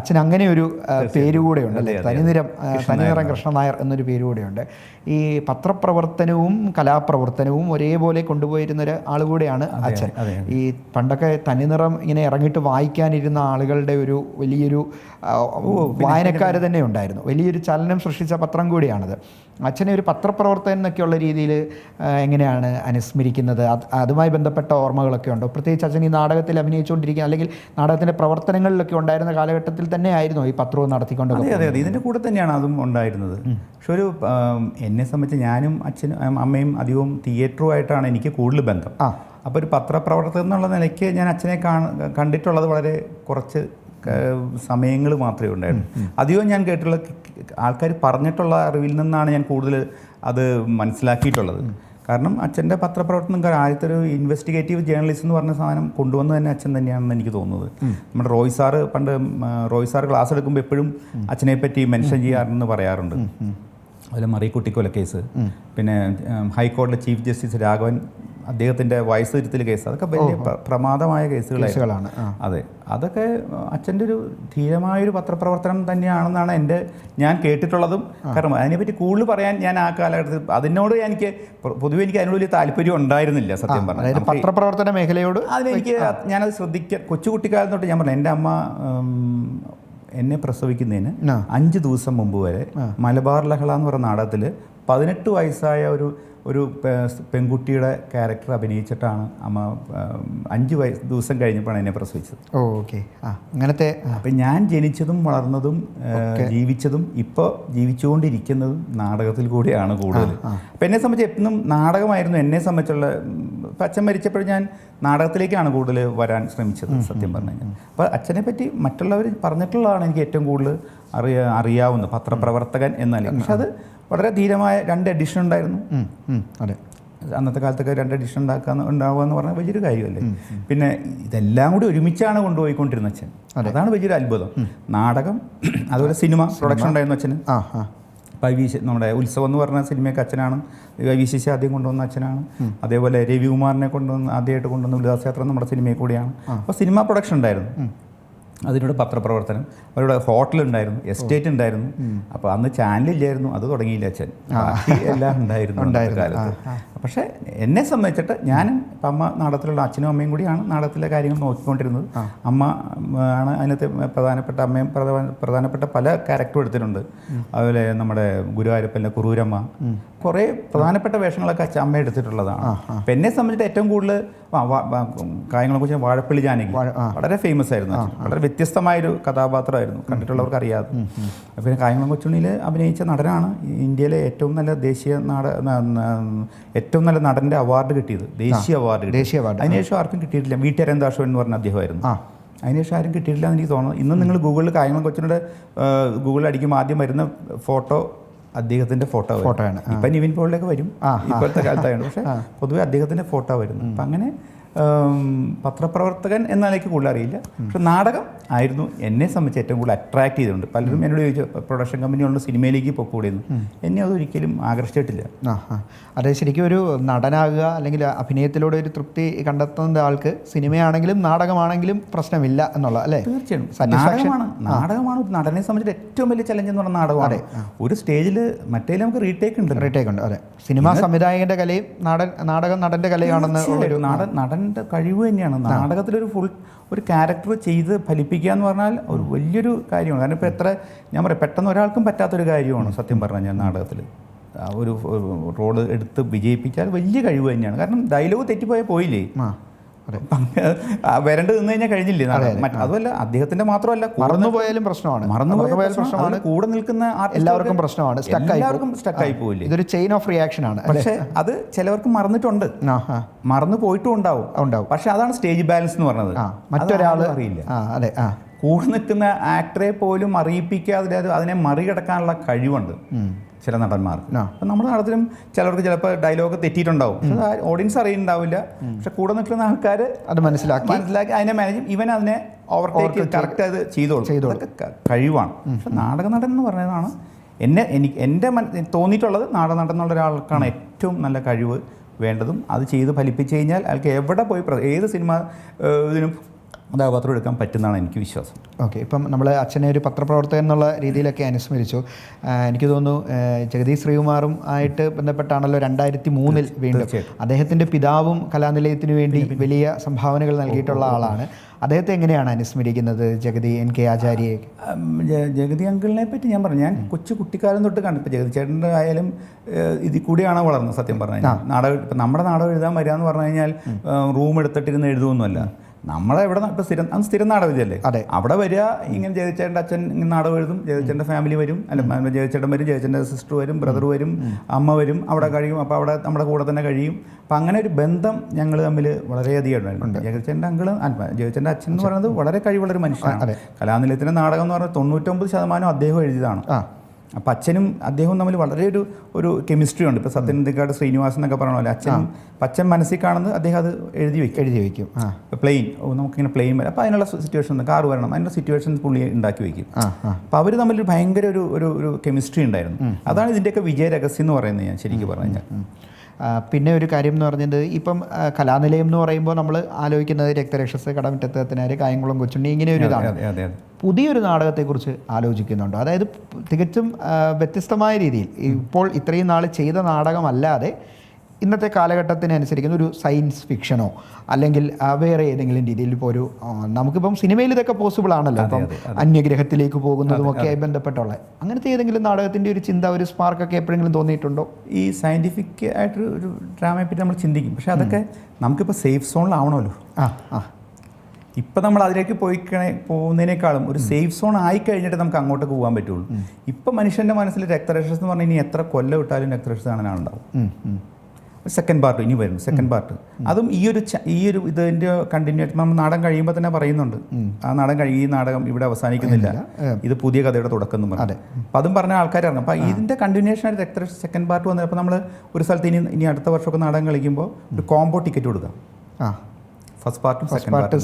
അച്ഛൻ അങ്ങനെ ഒരു പേര് കൂടെയുണ്ട് അല്ലേ, തനിനിറം കൃഷ്ണൻ നായർ എന്നൊരു പേര് കൂടെയുണ്ട്. ഈ പത്രപ്രവർത്തനവും കലാപ്രവർത്തനവും ഒരേപോലെ കൊണ്ടുപോയിരുന്ന ഒരു ആൾ കൂടെയാണ് അച്ഛൻ. ഈ പണ്ടൊക്കെ തനിനിറം ഇങ്ങനെ ഇറങ്ങിയിട്ട് വായിക്കാനിരുന്ന ആളുകളുടെ ഒരു വലിയൊരു വായനക്കാർ തന്നെ ഉണ്ടായിരുന്നു. വലിയൊരു ചലനം സൃഷ്ടിച്ച പത്രം കൂടിയാണത്. അച്ഛനെ ഒരു പത്രപ്രവർത്തകൻ എന്നൊക്കെയുള്ള രീതിയിൽ എങ്ങനെയാണ് അനുസ്മരിക്കുന്നത്? അതുമായി ബന്ധപ്പെട്ട ഓർമ്മകളൊക്കെ ഉണ്ടോ? പ്രത്യേകിച്ച് അച്ഛൻ ഈ നാടകത്തിൽ അഭിനയിച്ചുകൊണ്ടിരിക്കുക അല്ലെങ്കിൽ നാടകത്തിൻ്റെ പ്രവർത്തനങ്ങളിലൊക്കെ ഉണ്ടായിരുന്ന കാലഘട്ടത്തിൽ തന്നെ ആയിരുന്നു ഈ പത്രവും നടത്തിക്കൊണ്ട്? അതെ, ഇതിൻ്റെ കൂടെ തന്നെയാണ് അതും ഉണ്ടായിരുന്നത്. പക്ഷെ ഒരു എന്നെ സംബന്ധിച്ച് ഞാനും അച്ഛനും അമ്മയും അധികവും തിയേറ്ററുമായിട്ടാണ് എനിക്ക് കൂടുതൽ ബന്ധം. അപ്പോൾ ഒരു പത്രപ്രവർത്തകൻ എന്നുള്ള നിലയ്ക്ക് ഞാൻ അച്ഛനെ കണ്ടിട്ടുള്ളത് വളരെ കുറച്ച് സമയങ്ങൾ മാത്രമേ ഉണ്ടായിരുന്നു. അധികവും ഞാൻ കേട്ടുള്ള ആൾക്കാർ പറഞ്ഞിട്ടുള്ള അറിവിൽ നിന്നാണ് ഞാൻ കൂടുതൽ അത് മനസ്സിലാക്കിയിട്ടുള്ളത്. കാരണം അച്ഛൻ്റെ പത്രപ്രവർത്തനം ആദ്യത്തെ ഒരു ഇൻവെസ്റ്റിഗേറ്റീവ് ജേർണലിസം എന്ന് പറഞ്ഞ സാധനം കൊണ്ടുവന്നത് തന്നെ അച്ഛൻ തന്നെയാണെന്ന് എനിക്ക് തോന്നുന്നത്. നമ്മുടെ റോയ് സാറ് ക്ലാസ് എടുക്കുമ്പോൾ എപ്പോഴും അച്ഛനെ പറ്റി മെൻഷൻ ചെയ്യാറുണ്ടെന്ന് പറയാറുണ്ട്. അതുപോലെ മറിയക്കുട്ടിക്കൊല കേസ്, പിന്നെ ഹൈക്കോടതിയിലെ ചീഫ് ജസ്റ്റിസ് രാഘവൻ അദ്ദേഹത്തിൻ്റെ വയസ്സ് തിരുത്തൽ കേസ്, അതൊക്കെ വലിയ പ്രമാദമായ കേസുകളാണ്. അതെ, അതൊക്കെ അച്ഛൻ്റെ ഒരു ധീരമായൊരു പത്രപ്രവർത്തനം തന്നെയാണെന്നാണ് ഞാൻ കേട്ടിട്ടുള്ളതും. കാരണം അതിനെപ്പറ്റി കൂടുതൽ പറയാൻ ഞാൻ ആ കാലഘട്ടത്തിൽ അതിനോട് എനിക്ക് പൊതുവെ അതിനോട് വലിയ താല്പര്യം ഉണ്ടായിരുന്നില്ല സത്യം പറഞ്ഞാൽ. പത്രപ്രവർത്തന മേഖലയോട് അതിനെനിക്ക് ഞാനത് കൊച്ചുകുട്ടിക്കാലം തൊട്ട് ഞാൻ പറഞ്ഞു, എൻ്റെ അമ്മ എന്നെ പ്രസവിക്കുന്നതിന് 5 ദിവസം മുമ്പ് വരെ മലബാർ ലഹള എന്ന് പറയുന്ന നാടകത്തിൽ 18 വയസ്സായ ഒരു പെൺകുട്ടിയുടെ ക്യാരക്ടർ അഭിനയിച്ചിട്ടാണ് അമ്മ 5 ദിവസം കഴിഞ്ഞപ്പോഴാണ് എന്നെ പ്രസവിച്ചത്. ഓക്കെ, അങ്ങനത്തെ. അപ്പം ഞാൻ ജനിച്ചതും വളർന്നതും ജീവിച്ചതും ഇപ്പോൾ ജീവിച്ചുകൊണ്ടിരിക്കുന്നതും നാടകത്തിൽ കൂടിയാണ് കൂടുതൽ. അപ്പം എന്നെ സംബന്ധിച്ച് എപ്പോഴും നാടകമായിരുന്നു എന്നെ സംബന്ധിച്ചുള്ള. ഇപ്പം അച്ഛൻ മരിച്ചപ്പോൾ ഞാൻ നാടകത്തിലേക്കാണ് കൂടുതൽ വരാൻ ശ്രമിച്ചത് സത്യം പറഞ്ഞു കഴിഞ്ഞാൽ. അപ്പോൾ അച്ഛനെ പറ്റി മറ്റുള്ളവർ പറഞ്ഞിട്ടുള്ളതാണ് എനിക്ക് ഏറ്റവും കൂടുതൽ അറിയാവുന്നത് പത്രപ്രവർത്തകൻ എന്നല്ല. പക്ഷെ അത് വളരെ ധീരമായ 2 എഡിഷൻ ഉണ്ടായിരുന്നു. അതെ, അന്നത്തെ കാലത്തൊക്കെ 2 എഡിഷൻ ഉണ്ടാവുക എന്ന് പറഞ്ഞാൽ വലിയൊരു കാര്യമല്ലേ. പിന്നെ ഇതെല്ലാം കൂടി ഒരുമിച്ചാണ് കൊണ്ടുപോയിക്കൊണ്ടിരുന്ന അച്ഛൻ. അതാണ് വലിയൊരു അത്ഭുതം. നാടകം, അതുപോലെ സിനിമ പ്രൊഡക്ഷൻ ഉണ്ടായിരുന്നു അച്ഛന്. നമ്മുടെ ഉത്സവം എന്ന് പറഞ്ഞ സിനിമയൊക്കെ അച്ഛനാണ്. വിശേഷ ആദ്യം കൊണ്ടുവന്ന അച്ഛനാണ്. അതേപോലെ രവികുമാറിനെ ആദ്യമായിട്ട് കൊണ്ടുവന്ന ഉല്ലാസയാത്ര നമ്മുടെ സിനിമയിൽ കൂടിയാണ്. അപ്പോൾ സിനിമ പ്രൊഡക്ഷൻ ഉണ്ടായിരുന്നു. അതിനോട് പത്രപ്രവർത്തനം, അവരുടെ ഹോട്ടലുണ്ടായിരുന്നു, എസ്റ്റേറ്റ് ഉണ്ടായിരുന്നു. അപ്പോൾ അന്ന് ചാനലില്ലായിരുന്നു, അത് തുടങ്ങിയില്ല അച്ഛൻ. എല്ലാം ഉണ്ടായിരുന്നു കാലത്ത്. പക്ഷേ എന്നെ സംബന്ധിച്ചിട്ട് ഞാനും ഇപ്പം അമ്മ നാടകത്തിലുള്ള അച്ഛനും അമ്മയും കൂടിയാണ് നാടകത്തിലെ കാര്യങ്ങൾ നോക്കിക്കൊണ്ടിരുന്നത്. അമ്മ ആണ് അതിനകത്ത് പ്രധാനപ്പെട്ട പല ക്യാരക്ടറും എടുത്തിട്ടുണ്ട്. അതുപോലെ നമ്മുടെ ഗുരുവായൂരപ്പൻ്റെ കുറൂരമ്മ, കുറേ പ്രധാനപ്പെട്ട വേഷങ്ങളൊക്കെ അമ്മ എടുത്തിട്ടുള്ളതാണ്. അപ്പം എന്നെ സംബന്ധിച്ചിട്ട് ഏറ്റവും കൂടുതൽ കാര്യങ്ങളെക്കുറിച്ച് വാഴപ്പള്ളി ജാനകി വളരെ ഫേമസ് ആയിരുന്നു. വളരെ വ്യത്യസ്തമായൊരു കഥാപാത്രമായിരുന്നു, കണ്ടിട്ടുള്ളവർക്ക് അറിയാതെ. പിന്നെ കായംകുളം കൊച്ചുണ്ണിയിൽ അഭിനയിച്ച നടനാണ് ഇന്ത്യയിലെ ഏറ്റവും നല്ല ഏറ്റവും നല്ല നടൻ്റെ അവാർഡ് കിട്ടിയത്, ദേശീയ അവാർഡ്. അതിനുശേഷം ആർക്കും കിട്ടിയിട്ടില്ല. വീട്ടരന്താഷോ എന്ന് പറഞ്ഞ അദ്ദേഹമായിരുന്നു. അതിനുശേഷം ആരും കിട്ടിയിട്ടില്ല എന്ന് എനിക്ക് തോന്നുന്നു. ഇന്നും നിങ്ങൾ ഗൂഗിളിൽ കായംകുളം കൊച്ചുണ്ണിയുടെ ഗൂഗിളിൽ അടിക്കുമ്പോൾ ആദ്യം വരുന്ന ഫോട്ടോ അദ്ദേഹത്തിൻ്റെ ഫോട്ടോയാണ്. ഇപ്പം നിവിൻ പോളിലേക്ക് വരും ഇപ്പോഴത്തെ കാലത്തായാണ്. പക്ഷേ പൊതുവെ അദ്ദേഹത്തിൻ്റെ ഫോട്ടോ വരുന്നു. അപ്പം അങ്ങനെ പത്രപ്രവർത്തകൻ എന്ന നിലയ്ക്ക് കൂടുതൽ അറിയില്ല. പക്ഷെ നാടകം ആയിരുന്നു എന്നെ സംബന്ധിച്ച് ഏറ്റവും കൂടുതൽ അട്രാക്ട് ചെയ്തിട്ടുണ്ട്. പലരും എന്നോട് ചോദിച്ചു പ്രൊഡക്ഷൻ കമ്പനിയുള്ള സിനിമയിലേക്ക് പൊക്കൂടെയെന്ന്. എന്നെ അതൊരിക്കലും ആകർഷിച്ചിട്ടില്ല. അതെ, ശരിക്കും ഒരു നടനാകുക അല്ലെങ്കിൽ അഭിനയത്തിലൂടെ ഒരു തൃപ്തി കണ്ടെത്തുന്ന ആൾക്ക് സിനിമയാണെങ്കിലും നാടകമാണെങ്കിലും പ്രശ്നമില്ല എന്നുള്ള അല്ലേ? തീർച്ചയായും നാടകമാണ് ഒരു നടനെ സംബന്ധിച്ച് ഏറ്റവും വലിയ ചലഞ്ച് എന്ന് പറഞ്ഞ നാടകമാണ്. ഒരു സ്റ്റേജിൽ മറ്റേ നമുക്ക് റീടേക്ക് ഉണ്ട്. അതെ, സിനിമ സംവിധായകന്റെ കലയും നാടകം നടന്റെ കലയാണെന്ന് നടൻ്റെ കഴിവ് തന്നെയാണ്. നാടകത്തിലൊരു ഒരു ക്യാരക്ടർ ചെയ്ത് ഫലിപ്പിക്കുക എന്ന് പറഞ്ഞാൽ ഒരു വലിയൊരു കാര്യമാണ്. കാരണം ഇപ്പോൾ ഞാൻ പറയാം, പെട്ടെന്ന് ഒരാൾക്കും പറ്റാത്തൊരു കാര്യമാണ് സത്യം പറഞ്ഞാൽ. ഞാൻ നാടകത്തിൽ ഒരു റോള് എടുത്ത് വിജയിപ്പിച്ചാൽ വലിയ കഴിവ് തന്നെയാണ്. കാരണം ഡയലോഗ് തെറ്റിപ്പോയാൽ പോയില്ലേ, വരണ്ട് നിന്ന് കഴിഞ്ഞാൽ കഴിഞ്ഞില്ലേ. അതുമല്ല അദ്ദേഹത്തിന്റെ മാത്രമല്ല, മറന്നുപോയാലും പ്രശ്നമാണ്, കൂടെ നിൽക്കുന്ന എല്ലാവർക്കും പ്രശ്നമാണ്, സ്റ്റക്കായി പോയില്ലേ. ഇതൊരു ചെയിൻ ഓഫ് റിയാക്ഷൻ ആണ്. പക്ഷേ അത് ചിലവർക്ക് മറന്നിട്ടുണ്ട്, മറന്നു പോയിട്ടും ഉണ്ടാവും. പക്ഷെ അതാണ് സ്റ്റേജ് ബാലൻസ് എന്ന് പറഞ്ഞത്. മറ്റൊരാൾ അറിയില്ല. അതെ, കൂടെ നിൽക്കുന്ന ആക്ടറെ പോലും അറിയിപ്പിക്കാതെ അതിനെ മറികടക്കാനുള്ള കഴിവുണ്ട് ചില നടന്മാർക്ക്. അപ്പം നമ്മുടെ നാടകത്തിലും ചിലർക്ക് ചിലപ്പോൾ ഡയലോഗ് തെറ്റിയിട്ടുണ്ടാവും, പക്ഷെ ഓഡിയൻസ് അറിയുന്നുണ്ടാവില്ല. പക്ഷെ കൂടെ നിൽക്കുന്ന ആൾക്കാർ അത് മനസ്സിലാക്കി അതിനെ മാനേജ്, ഇവൻ അതിനെ ഓവർടേക്ക് കറക്റ്റ് അത് ചെയ്തോളും. കഴിവാണ്. പക്ഷെ നാടക നടൻ എന്ന് പറയുന്നതാണ് എൻ്റെ തോന്നിയിട്ടുള്ളത് നാടകനടനുള്ള ഒരാൾക്കാണ് ഏറ്റവും നല്ല കഴിവ് വേണ്ടതും. അത് ചെയ്ത് ഫലിപ്പിച്ച് കഴിഞ്ഞാൽ അയാൾക്ക് എവിടെ പോയി ഏത് സിനിമ ഇതിനും കഥാപാത്രം എടുക്കാൻ പറ്റുന്നതാണ് എനിക്ക് വിശ്വാസം. ഓക്കെ, ഇപ്പം നമ്മൾ അച്ഛനെ ഒരു പത്രപ്രവർത്തകൻ എന്നുള്ള രീതിയിലൊക്കെ അനുസ്മരിച്ചു. എനിക്ക് തോന്നുന്നു ജഗതി ശ്രീകുമാറും ആയിട്ട് ബന്ധപ്പെട്ടാണല്ലോ 2003 വീണ്ടും അദ്ദേഹത്തിൻ്റെ പിതാവും കലാനിലയത്തിന് വേണ്ടി വലിയ സംഭാവനകൾ നൽകിയിട്ടുള്ള ആളാണ്. അദ്ദേഹത്തെ എങ്ങനെയാണ് അനുസ്മരിക്കുന്നത് ജഗതി NK ആചാര്യയെ? ജഗതി അങ്കിളിനെ പറ്റി ഞാൻ പറഞ്ഞു, ഞാൻ കുട്ടിക്കാലം തൊട്ട് കണ്ടു. ഇപ്പോൾ ജഗതി ചേട്ടൻ്റെ ആയാലും ഇതിൽ കൂടിയാണ് വളർന്നത്. സത്യം പറഞ്ഞു കഴിഞ്ഞാൽ നാടകം, ഇപ്പം നമ്മുടെ നാടകം എഴുതാൻ വരിക എന്ന് പറഞ്ഞു കഴിഞ്ഞാൽ റൂം എടുത്തിട്ടിരുന്ന് എഴുതുമൊന്നുമല്ല. നമ്മളെ ഇവിടെ ഇപ്പോൾ സ്ഥിരം നാടകവിദ്യല്ലേ, അതെ, അവിടെ വരിക ഇങ്ങനെ ജയചേട്ടൻ്റെ അച്ഛൻ ഇങ്ങനെ നാടകം എഴുതും, ജയചേട്ടൻ്റെ ഫാമിലി വരും, അല്ല ജയചേട്ടൻ വരും, ജയചേട്ടൻ്റെ സിസ്റ്റർ വരും, ബ്രദർ വരും, അമ്മ വരും, അവിടെ കഴിയും. അപ്പോൾ അവിടെ നമ്മുടെ കൂടെ തന്നെ കഴിയും. അപ്പം അങ്ങനെ ഒരു ബന്ധം ഞങ്ങൾ തമ്മിൽ വളരെയധികം ഉണ്ടായിട്ടുണ്ട്. ജയചേട്ടൻ്റെ അങ്കിള് ജയചേട്ടൻ്റെ അച്ഛൻ എന്ന് പറയുന്നത് വളരെ കഴിവുള്ളൊരു മനുഷ്യനാണ്. കലാനിലയത്തിൻ്റെ നാടകം എന്ന് പറഞ്ഞാൽ 99% അദ്ദേഹം എഴുതിയതാണ്. അപ്പം അച്ഛനും അദ്ദേഹവും തമ്മിൽ വളരെ ഒരു കെമിസ്ട്രി ഉണ്ട്. ഇപ്പോൾ സത്യനന്ദിക്കാട് ശ്രീനിവാസൻ എന്നൊക്കെ പറഞ്ഞ പോലെ അച്ഛൻ മനസ്സിൽ കാണുന്നത് അദ്ദേഹം അത് എഴുതി വയ്ക്കും. പ്ലെയിൻ നമുക്കിങ്ങനെ പ്ലെയിൻ വരും. അപ്പോൾ അതിനുള്ള സിറ്റുവേഷൻ കാർ വരണം, അതിനുള്ള സിറ്റുവേഷൻ പുള്ളി ഉണ്ടാക്കി വയ്ക്കും. അപ്പോൾ അവർ തമ്മിൽ ഭയങ്കര ഒരു കെമിസ്ട്രി ഉണ്ടായിരുന്നു. അതാണ് ഇതിൻ്റെയൊക്കെ വിജയ രഹസ്യം എന്ന് പറയുന്നത് ഞാൻ ശരിക്കും പറഞ്ഞു കഴിഞ്ഞാൽ. പിന്നെ ഒരു കാര്യം എന്ന് പറഞ്ഞത്, ഇപ്പം കലാനിലയം എന്ന് പറയുമ്പോൾ നമ്മൾ ആലോചിക്കുന്നത് രക്തരക്ഷസ്, കടമറ്റത്തനാര്, കായംകുളം കൊച്ചുണ്ണി, ഇങ്ങനെ ഒരു ഇതാണ്. പുതിയൊരു നാടകത്തെക്കുറിച്ച് ആലോചിക്കുന്നുണ്ടോ? അതായത് തികച്ചും വ്യത്യസ്തമായ രീതിയിൽ ഇപ്പോൾ ഇത്രയും നാൾ ചെയ്ത നാടകമല്ലാതെ ഇന്നത്തെ കാലഘട്ടത്തിനനുസരിക്കുന്ന ഒരു സയൻസ് ഫിക്ഷനോ അല്ലെങ്കിൽ വേറെ ഏതെങ്കിലും രീതിയിൽ ഇപ്പോൾ ഒരു നമുക്കിപ്പം സിനിമയിൽ ഇതൊക്കെ പോസിബിൾ ആണല്ലോ, ഇപ്പം അന്യഗ്രഹത്തിലേക്ക് പോകുന്നതുമൊക്കെ ആയി ബന്ധപ്പെട്ടുള്ള അങ്ങനത്തെ ഏതെങ്കിലും നാടകത്തിൻ്റെ ഒരു ചിന്ത, ഒരു സ്പാർക്കൊക്കെ എപ്പോഴെങ്കിലും തോന്നിയിട്ടുണ്ടോ? ഈ സയൻറ്റിഫിക് ആയിട്ടൊരു ഡ്രാമയെ പറ്റി നമ്മൾ ചിന്തിക്കും, പക്ഷേ അതൊക്കെ നമുക്കിപ്പോൾ സേഫ് സോണിലാവണമല്ലോ. ഇപ്പം നമ്മൾ അതിലേക്ക് പോകുന്നതിനേക്കാളും ഒരു സേഫ് സോൺ ആയി കഴിഞ്ഞിട്ട് നമുക്ക് അങ്ങോട്ടേക്ക് പോകാൻ പറ്റുള്ളൂ. ഇപ്പം മനുഷ്യൻ്റെ മനസ്സിൽ രക്തരക്ഷസ് എന്ന് പറഞ്ഞാൽ ഇനി എത്ര കൊല്ലം ഇട്ടാലും രക്തരക്ഷസ് കാണാനുണ്ടാവും. സെക്കൻഡ് പാർട്ട് ഇനി വരുന്നു, സെക്കൻഡ് പാർട്ട്. അതും ഈ ഒരു ഇതിൻ്റെ കണ്ടിന്യൂറ്റി നമ്മൾ നാടകം കഴിയുമ്പോൾ തന്നെ പറയുന്നുണ്ട്, ആ നാടകം ഈ നാടകം ഇവിടെ അവസാനിക്കുന്നില്ല, ഇത് പുതിയ കഥയുടെ തുടക്കം എന്ന് പറഞ്ഞു. അപ്പം അതും പറഞ്ഞ ആൾക്കാർ ഇറങ്ങും. അപ്പോൾ ഇതിൻ്റെ കണ്ടിന്യൂഷനായിട്ട് രക്തരക്ഷ സെക്കൻഡ് പാർട്ട് വന്നത്. അപ്പോൾ നമ്മൾ ഒരു സ്ഥലത്ത് ഇനി അടുത്ത വർഷമൊക്കെ നാടകം കളിക്കുമ്പോൾ ഒരു കോംബോ ടിക്കറ്റ് കൊടുക്കാം. ഫസ്റ്റ് പാർട്ടും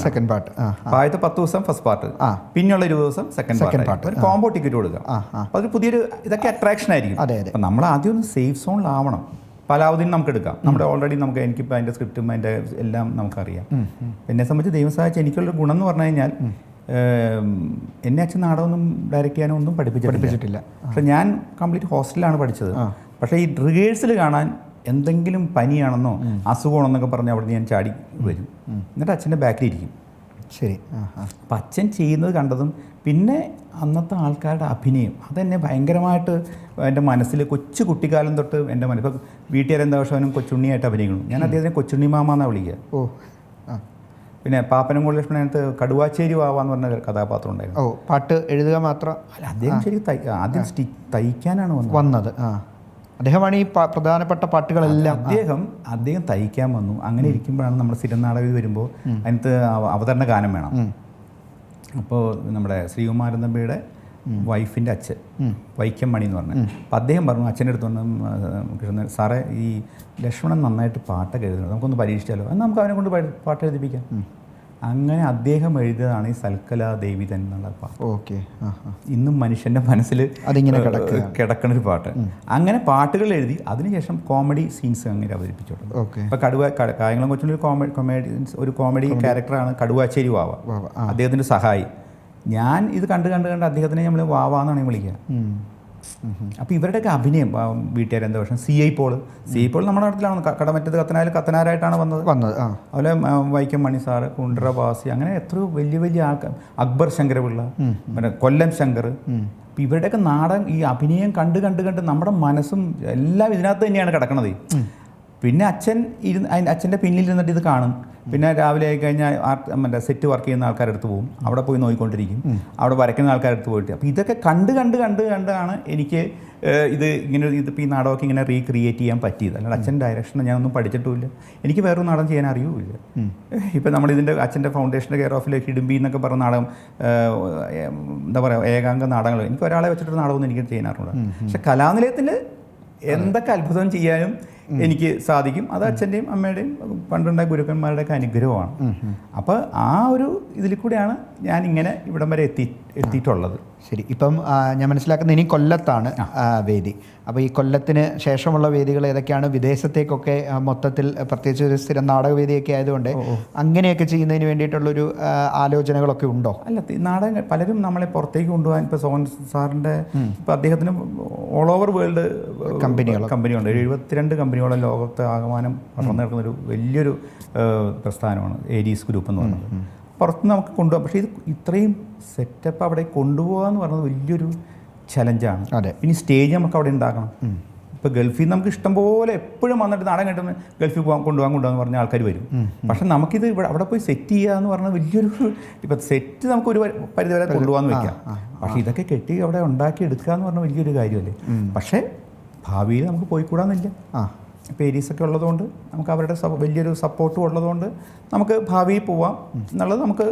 സെക്കൻഡ് പാർട്ട്. ആദ്യത്തെ 10 ദിവസം ഫസ്റ്റ് പാർട്ട്, പിന്നെയുള്ള 20 ദിവസം സെക്കൻഡ് പാർട്ട്. ഒരു കോംബോ ടിക്കറ്റ് കൊടുക്കാം. അപ്പോൾ അതൊരു പുതിയൊരു ഇതൊക്കെ അട്രാക്ഷൻ ആയിരിക്കും. അപ്പം നമ്മൾ ആദ്യം ഒന്ന് സേഫ് സോണിലാവണം. പലാവുദ്ദീൻ നമുക്ക് എടുക്കാം. നമ്മുടെ ഓൾറെഡി എനിക്കിപ്പോൾ അതിൻ്റെ സ്ക്രിപ്റ്റും അതിൻ്റെ എല്ലാം നമുക്കറിയാം. എന്നെ സംബന്ധിച്ച് ദൈവം സഹായിച്ച് എനിക്കുള്ളൊരു ഗുണം എന്ന് പറഞ്ഞു കഴിഞ്ഞാൽ എന്നെ അച്ഛൻ നാടകമൊന്നും ഡയറക്റ്റ് ചെയ്യാനോ ഒന്നും പഠിപ്പിച്ചിട്ടില്ല. പക്ഷെ ഞാൻ കംപ്ലീറ്റ് ഹോസ്റ്റലിലാണ് പഠിച്ചത്. പക്ഷേ ഈ റിഹേഴ്സൽ കാണാൻ എന്തെങ്കിലും പനിയാണെന്നോ അസുഖമാണെന്നൊക്കെ പറഞ്ഞ് അവിടെ ഞാൻ ചാടി വരും. എന്നിട്ട് അച്ഛൻ്റെ ബാക്കിലിരിക്കും. ശരി. അപ്പം അച്ഛൻ ചെയ്യുന്നത് കണ്ടതും പിന്നെ അന്നത്തെ ആൾക്കാരുടെ അഭിനയം അതെന്നെ ഭയങ്കരമായിട്ട് എൻ്റെ മനസ്സിൽ കുട്ടിക്കാലം തൊട്ട് എൻ്റെ മനസ്സിൽ. ഇപ്പോൾ വീട്ടുകാരെന്താവശ്യവനും കൊച്ചുണ്ണിയായിട്ട് അഭിനയിക്കണം. ഞാൻ അദ്ദേഹത്തിനെ കൊച്ചുണ്ണി മാമ എന്നാണ് വിളിക്കുക. പിന്നെ പാപ്പനംകോട് ലക്ഷ്മണനകത്ത് കടുവാച്ചേരി വാവാന്ന് പറഞ്ഞ കഥാപാത്രം ഉണ്ടായിരുന്നു. പാട്ട് എഴുതുക മാത്രം അല്ല, അദ്ദേഹം ശരിക്കും ആദ്യം തയ്ക്കാനാണ് വന്നത്. അദ്ദേഹമാണ് ഈ പ്രധാനപ്പെട്ട പാട്ടുകളെല്ലാം അദ്ദേഹം തയ്ക്കാൻ വന്നു. അങ്ങനെ ഇരിക്കുമ്പോഴാണ് നമ്മൾ സ്ഥിരം നാടകം വരുമ്പോൾ അതിനകത്ത് അവതരണ ഗാനം വേണം. അപ്പോൾ നമ്മുടെ ശ്രീകുമാരൻ തമ്പിയുടെ വൈഫിൻ്റെ അച്ഛൻ വൈക്കം മണി എന്ന് പറഞ്ഞു. അപ്പം അദ്ദേഹം പറഞ്ഞു, അച്ഛൻ്റെ അടുത്ത് വന്ന് സാറേ ഈ ലക്ഷ്മണൻ നന്നായിട്ട് പാട്ടൊക്കെ എഴുതുന്നത്, നമുക്കൊന്ന് പരീക്ഷിച്ചാലോ, എന്നാൽ നമുക്ക് അവനെ കൊണ്ട് പാട്ട് എഴുതിപ്പിക്കാം. അങ്ങനെ അദ്ദേഹം എഴുതിയതാണ് ഈ സൽക്കലാ ദേവിതൻ എന്നുള്ള പാട്ട്. ഓക്കെ. ഇന്നും മനുഷ്യൻ്റെ മനസ്സിൽ അതിങ്ങനെ കിടക്കണൊരു പാട്ട്. അങ്ങനെ പാട്ടുകൾ എഴുതി അതിനുശേഷം കോമഡി സീൻസ് അങ്ങനെ അവതരിപ്പിച്ചിട്ടുണ്ട്. ഇപ്പോൾ കായംകുളം കൊച്ചുണ്ണി ഒരു കോമഡി ക്യാരക്ടറാണ് കടുവാച്ചേരി വാവ, അദ്ദേഹത്തിൻ്റെ സഹായി. ഞാൻ ഇത് കണ്ട് അദ്ദേഹത്തിനെ നമ്മൾ വാവാന്നാണ് വിളിക്കുക. അപ്പോൾ ഇവരുടെയൊക്കെ അഭിനയം വീട്ടുകാരെന്താ പക്ഷേ CI പോൾ നമ്മുടെ നാട്ടിലാണ്. കടമറ്റത്ത് കത്തനാരായിട്ടാണ് വന്നത്. അതുപോലെ വൈക്കം മണി സാറ്, കുണ്ട്ര ബാസി, അങ്ങനെ എത്രയോ വലിയ ആൾക്കാർ, അക്ബർ ശങ്കരപിള്ള, പിന്നെ കൊല്ലം ശങ്കർ. അപ്പോൾ ഇവരുടെയൊക്കെ നാടകം ഈ അഭിനയം കണ്ട് നമ്മുടെ മനസ്സും എല്ലാം ഇതിനകത്ത് തന്നെയാണ് കിടക്കണത്. പിന്നെ അച്ഛൻ്റെ പിന്നിൽ ഇരുന്നിട്ട് ഇത് കാണും. പിന്നെ രാവിലെ ആയി കഴിഞ്ഞാൽ സെറ്റ് വർക്ക് ചെയ്യുന്ന ആൾക്കാരുടെ അടുത്ത് പോകും, അവിടെ പോയി നോക്കിക്കൊണ്ടിരിക്കും. അവിടെ വരയ്ക്കുന്ന ആൾക്കാരുടെ അടുത്ത് പോയിട്ട് അപ്പോൾ ഇതൊക്കെ കണ്ടാണ് എനിക്ക് ഇതിപ്പോൾ ഈ നാടകമൊക്കെ ഇങ്ങനെ റീക്രിയേറ്റ് ചെയ്യാൻ പറ്റിയത്. അല്ലാതെ അച്ഛൻ്റെ ഡയറക്ഷൻ ഞാനൊന്നും പഠിച്ചിട്ടുമില്ല, എനിക്ക് വേറൊരു നാടകം ചെയ്യാൻ അറിയുമില്ല. ഇപ്പം നമ്മളിതിൻ്റെ അച്ഛൻ്റെ ഫൗണ്ടേഷൻ്റെ കെയർ ഓഫിൽ ഹിഡുംബി എന്നൊക്കെ പറഞ്ഞ നാടകം, എന്താ പറയുക, ഏകാംഗ നാടകങ്ങൾ, എനിക്ക് ഒരാളെ വെച്ചിട്ടൊരു നാടകമൊന്നും എനിക്ക് ചെയ്യാനാറുണ്ട്. പക്ഷെ കലാനിലയത്തിൽ എന്തൊക്കെ അത്ഭുതം ചെയ്യാനും എനിക്ക് സാധിക്കും. അത് അച്ഛൻ്റെയും അമ്മയുടെയും പണ്ടുണ്ടായ ഗുരുക്കന്മാരുടെയൊക്കെ അനുഗ്രഹമാണ്. അപ്പോൾ ആ ഒരു ഇതിൽ കൂടെയാണ് ഞാൻ ഇങ്ങനെ ഇവിടം വരെ എത്തിയിട്ടുള്ളത്. ശരി. ഇപ്പം ഞാൻ മനസ്സിലാക്കുന്നത് ഇനി കൊല്ലത്താണ് വേദി. അപ്പോൾ ഈ കൊല്ലത്തിന് ശേഷമുള്ള വേദികൾ ഏതൊക്കെയാണ്? വിദേശത്തേക്കൊക്കെ മൊത്തത്തിൽ പ്രത്യേകിച്ച് ഒരു സ്ഥിരം നാടകവേദിയൊക്കെ ആയതുകൊണ്ട് അങ്ങനെയൊക്കെ ചെയ്യുന്നതിന് വേണ്ടിയിട്ടുള്ളൊരു ആലോചനകളൊക്കെ ഉണ്ടോ? അല്ല, നാടകം പലരും നമ്മളെ പുറത്തേക്ക് കൊണ്ടുപോകാൻ, ഇപ്പോൾ സോഹൻ സാറിൻ്റെ ഇപ്പോൾ അദ്ദേഹത്തിന് ഓൾ ഓവർ വേൾഡ് കമ്പനിയുണ്ട്. 72 കമ്പനിയോളം ലോകത്തെ ആകമാനം വളർന്നു കിടക്കുന്ന ഒരു വലിയൊരു പ്രസ്ഥാനമാണ് ഏരീസ് ഗ്രൂപ്പ് എന്ന് പറയുന്നത്. പുറത്തുനിന്ന് നമുക്ക് കൊണ്ടുപോകാം. പക്ഷേ ഇത് ഇത്രയും സെറ്റപ്പ് അവിടെ കൊണ്ടുപോകുക എന്ന് പറയുന്നത് വലിയൊരു ചലഞ്ചാണ്. അതെ. ഇനി സ്റ്റേജ് നമുക്ക് അവിടെ ഉണ്ടാക്കണം. ഇപ്പോൾ ഗൾഫിൽ നിന്ന് നമുക്ക് ഇഷ്ടം പോലെ എപ്പോഴും വന്നിട്ട് നാടകം കിട്ടുന്ന ഗൾഫിൽ കൊണ്ടുപോകാൻ പറഞ്ഞ ആൾക്കാർ വരും. പക്ഷെ നമുക്കിത് അവിടെ പോയി സെറ്റ് ചെയ്യുക എന്ന് പറഞ്ഞാൽ വലിയൊരു, ഇപ്പോൾ സെറ്റ് നമുക്ക് ഒരു പരിധി വരെ കൊണ്ടുപോകാമെന്ന് വെക്കാം. പക്ഷേ ഇതൊക്കെ കെട്ടി അവിടെ ഉണ്ടാക്കി എടുക്കുക എന്ന് പറഞ്ഞാൽ വലിയൊരു കാര്യമല്ലേ. പക്ഷേ ഭാവിയിൽ നമുക്ക് പോയിക്കൂടാന്നില്ല. ഇപ്പോൾ ഏരീസൊക്കെ ഉള്ളതുകൊണ്ട് നമുക്ക് അവരുടെ വലിയൊരു സപ്പോർട്ടും ഉള്ളതുകൊണ്ട് നമുക്ക് ഭാവിയിൽ പോവാം എന്നുള്ളത് നമുക്ക്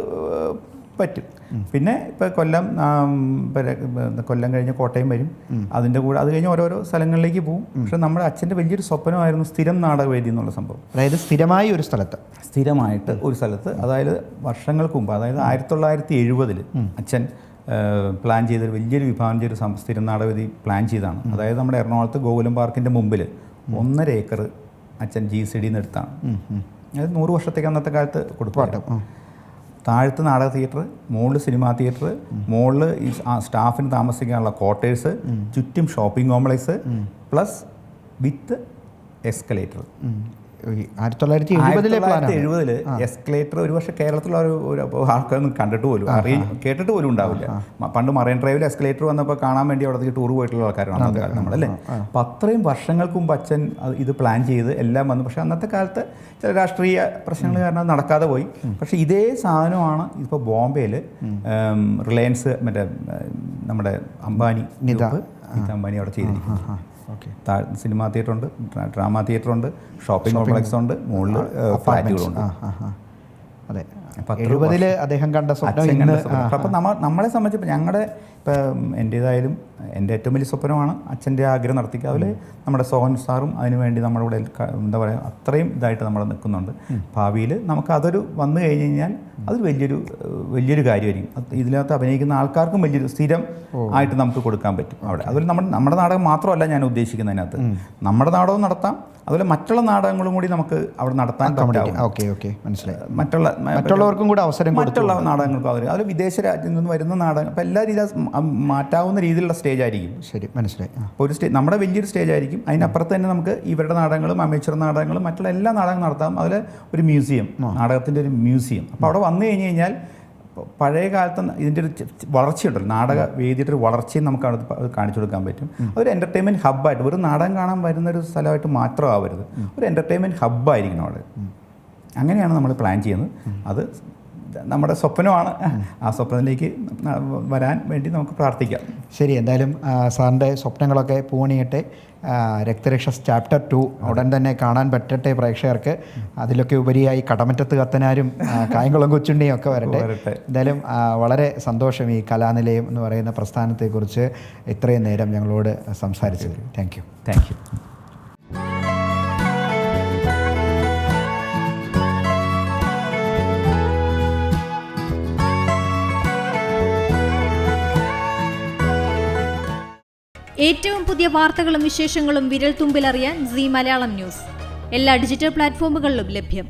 പറ്റും. പിന്നെ ഇപ്പോൾ കൊല്ലം കഴിഞ്ഞ് കോട്ടയം വരും. അതിൻ്റെ കൂടെ അത് കഴിഞ്ഞ് ഓരോരോ സ്ഥലങ്ങളിലേക്ക് പോകും. പക്ഷേ നമ്മുടെ അച്ഛൻ്റെ വലിയൊരു സ്വപ്നമായിരുന്നു സ്ഥിരം നാടകവേദി എന്നുള്ള സംഭവം. അതായത് സ്ഥിരമായിട്ട് ഒരു സ്ഥലത്ത്, അതായത് വർഷങ്ങൾക്ക് മുമ്പ്, അതായത് 1970 അച്ഛൻ പ്ലാൻ ചെയ്തൊരു വലിയൊരു വിഭാവനം ചെയ്തൊരു സ്ഥിരം നാടകവേദി പ്ലാൻ ചെയ്താണ്. അതായത് നമ്മുടെ എറണാകുളത്ത് ഗോകുലം പാർക്കിൻ്റെ മുമ്പിൽ 1.5 ഏക്കർ അച്ഛൻ GCD നിന്ന് എടുത്താണ്. അതായത് 100 വർഷത്തേക്ക് അന്നത്തെ കാലത്ത് കൊടുക്കും. താഴത്ത് നാടക തിയേറ്റർ, മുകളിൽ സിനിമാ തിയേറ്റർ, മുകളിൽ ഈ സ്റ്റാഫിന് താമസിക്കാനുള്ള ക്വാർട്ടേഴ്സ്, ചുറ്റും ഷോപ്പിംഗ് കോംപ്ലക്സ് പ്ലസ് വിത്ത് എസ്കലേറ്റർ. 1970 എസ്കലേറ്റർ ഒരു പക്ഷേ കേരളത്തിലുള്ള ഒരു ആൾക്കാരൊന്നും കേട്ടിട്ട് പോലും ഉണ്ടാവില്ല. പണ്ട് മറൈൻ ഡ്രൈവിൽ എസ്കലേറ്റർ വന്നപ്പോൾ കാണാൻ വേണ്ടി അവിടത്തേക്ക് ടൂർ പോയിട്ടുള്ള ആൾക്കാരാണ് അന്നത്തെ കാലത്ത് നമ്മളല്ലേ. അപ്പം അത്രയും വർഷങ്ങൾക്ക് മുമ്പ് അച്ഛൻ ഇത് പ്ലാൻ ചെയ്ത് എല്ലാം വന്നു. പക്ഷേ അന്നത്തെ കാലത്ത് ചില രാഷ്ട്രീയ പ്രശ്നങ്ങൾ കാരണം അത് നടക്കാതെ പോയി. പക്ഷേ ഇതേ സാധനമാണ് ഇപ്പോൾ ബോംബെയിൽ റിലയൻസ് മറ്റേ നമ്മുടെ അംബാനി അംബാനി അവിടെ ചെയ്തിരിക്കുന്നത്. സിനിമാ തിയേറ്റർ ഉണ്ട്, ഡ്രാമ തിയേറ്റർ ഉണ്ട്, ഷോപ്പിംഗ് കോംപ്ലക്സ് ഉണ്ട്, മുകളിൽ ഫ്ലാറ്റുകളുണ്ട്. അതെ, 70 അദ്ദേഹം കണ്ട സ്വപ്നം. അപ്പം നമ്മളെ സംബന്ധിച്ചപ്പോൾ ഞങ്ങളുടെ എൻ്റേതായാലും എൻ്റെ ഏറ്റവും വലിയ സ്വപ്നമാണ് അച്ഛൻ്റെ ആഗ്രഹം നടത്തിക്കുക. അതിൽ നമ്മുടെ സോഹൻ സാറും അതിനുവേണ്ടി നമ്മുടെ കൂടെ എന്താ പറയുക അത്രയും ഇതായിട്ട് നമ്മൾ നിൽക്കുന്നുണ്ട്. ഭാവിയിൽ നമുക്ക് അതൊരു വന്നു കഴിഞ്ഞ് കഴിഞ്ഞാൽ അതൊരു വലിയൊരു കാര്യമായിരിക്കും. ഇതിനകത്ത് അഭിനയിക്കുന്ന ആൾക്കാർക്കും വലിയൊരു സ്ഥിരം ആയിട്ട് നമുക്ക് കൊടുക്കാൻ പറ്റും അവിടെ. അതുപോലെ നമ്മുടെ നാടകം മാത്രമല്ല ഞാൻ ഉദ്ദേശിക്കുന്നതിനകത്ത്, നമ്മുടെ നാടകവും നടത്താം, അതുപോലെ മറ്റുള്ള നാടകങ്ങളും കൂടി നമുക്ക് അവിടെ നടത്താൻ പറ്റും. മറ്റുള്ളവർക്കും കൂടെ അവസരം, മറ്റുള്ള നാടകങ്ങൾക്കും അവര് അതിൽ വിദേശ രാജ്യത്തിൽ നിന്ന് വരുന്ന നാടകം അപ്പോൾ എല്ലാ രീതിയിലും മാറ്റാവുന്ന രീതിയിലുള്ള സ്റ്റേജ് ആയിരിക്കും. ശരി, മനസ്സിലായി. ഒരു നമ്മുടെ വലിയൊരു സ്റ്റേജ് ആയിരിക്കും. അതിനപ്പുറത്ത് തന്നെ നമുക്ക് ഇവരുടെ നാടകങ്ങളും അമേച്ചർ നാടകങ്ങളും മറ്റുള്ള എല്ലാ നാടകങ്ങളും നടത്താം. അതിൽ ഒരു മ്യൂസിയം, നാടകത്തിൻ്റെ ഒരു മ്യൂസിയം. അപ്പോൾ അവിടെ വന്നു കഴിഞ്ഞാൽ പഴയ കാലത്ത് ഇതിൻ്റെ ഒരു വളർച്ചയുണ്ടല്ലോ, നാടക വേദിയുടെ ഒരു വളർച്ചയും നമുക്ക് അവിടെ കാണിച്ചു കൊടുക്കാൻ പറ്റും. അതൊരു എൻ്റർടൈൻമെൻറ്റ് ഹബ്ബായിട്ട്, ഒരു നാടകം കാണാൻ വരുന്നൊരു സ്ഥലമായിട്ട് മാത്രമാവരുത്, ഒരു എൻ്റർടൈൻമെൻറ്റ് ഹബ്ബായിരിക്കണം അവിടെ. അങ്ങനെയാണ് നമ്മൾ പ്ലാൻ ചെയ്യുന്നത്. അത് നമ്മുടെ സ്വപ്നമാണ്. ആ സ്വപ്നത്തിലേക്ക് വരാൻ വേണ്ടി നമുക്ക് പ്രാർത്ഥിക്കാം. ശരി, എന്തായാലും സാറിൻ്റെ സ്വപ്നങ്ങളൊക്കെ പൂവണിയട്ടെ. രക്തരക്ഷ ചാപ്റ്റർ 2 ഉടൻ തന്നെ കാണാൻ പറ്റട്ടെ പ്രേക്ഷകർക്ക്. അതിലൊക്കെ ഉപരിയായി കടമറ്റത്ത് കത്തനാരും കായംകുളം കൊച്ചുണ്ണിയും ഒക്കെ വരട്ടെ. എന്തായാലും വളരെ സന്തോഷം ഈ കലാനിലയം എന്ന് പറയുന്ന പ്രസ്ഥാനത്തെക്കുറിച്ച് ഇത്രയും നേരം ഞങ്ങളോട് സംസാരിച്ചത്. Thank you. ഏറ്റവും പുതിയ വാർത്തകളും വിശേഷങ്ങളും വിരൽ തുമ്പിലറിയാൻ സീ മലയാളം ന്യൂസ് എല്ലാ ഡിജിറ്റൽ പ്ലാറ്റ്ഫോമുകളിലും ലഭ്യം.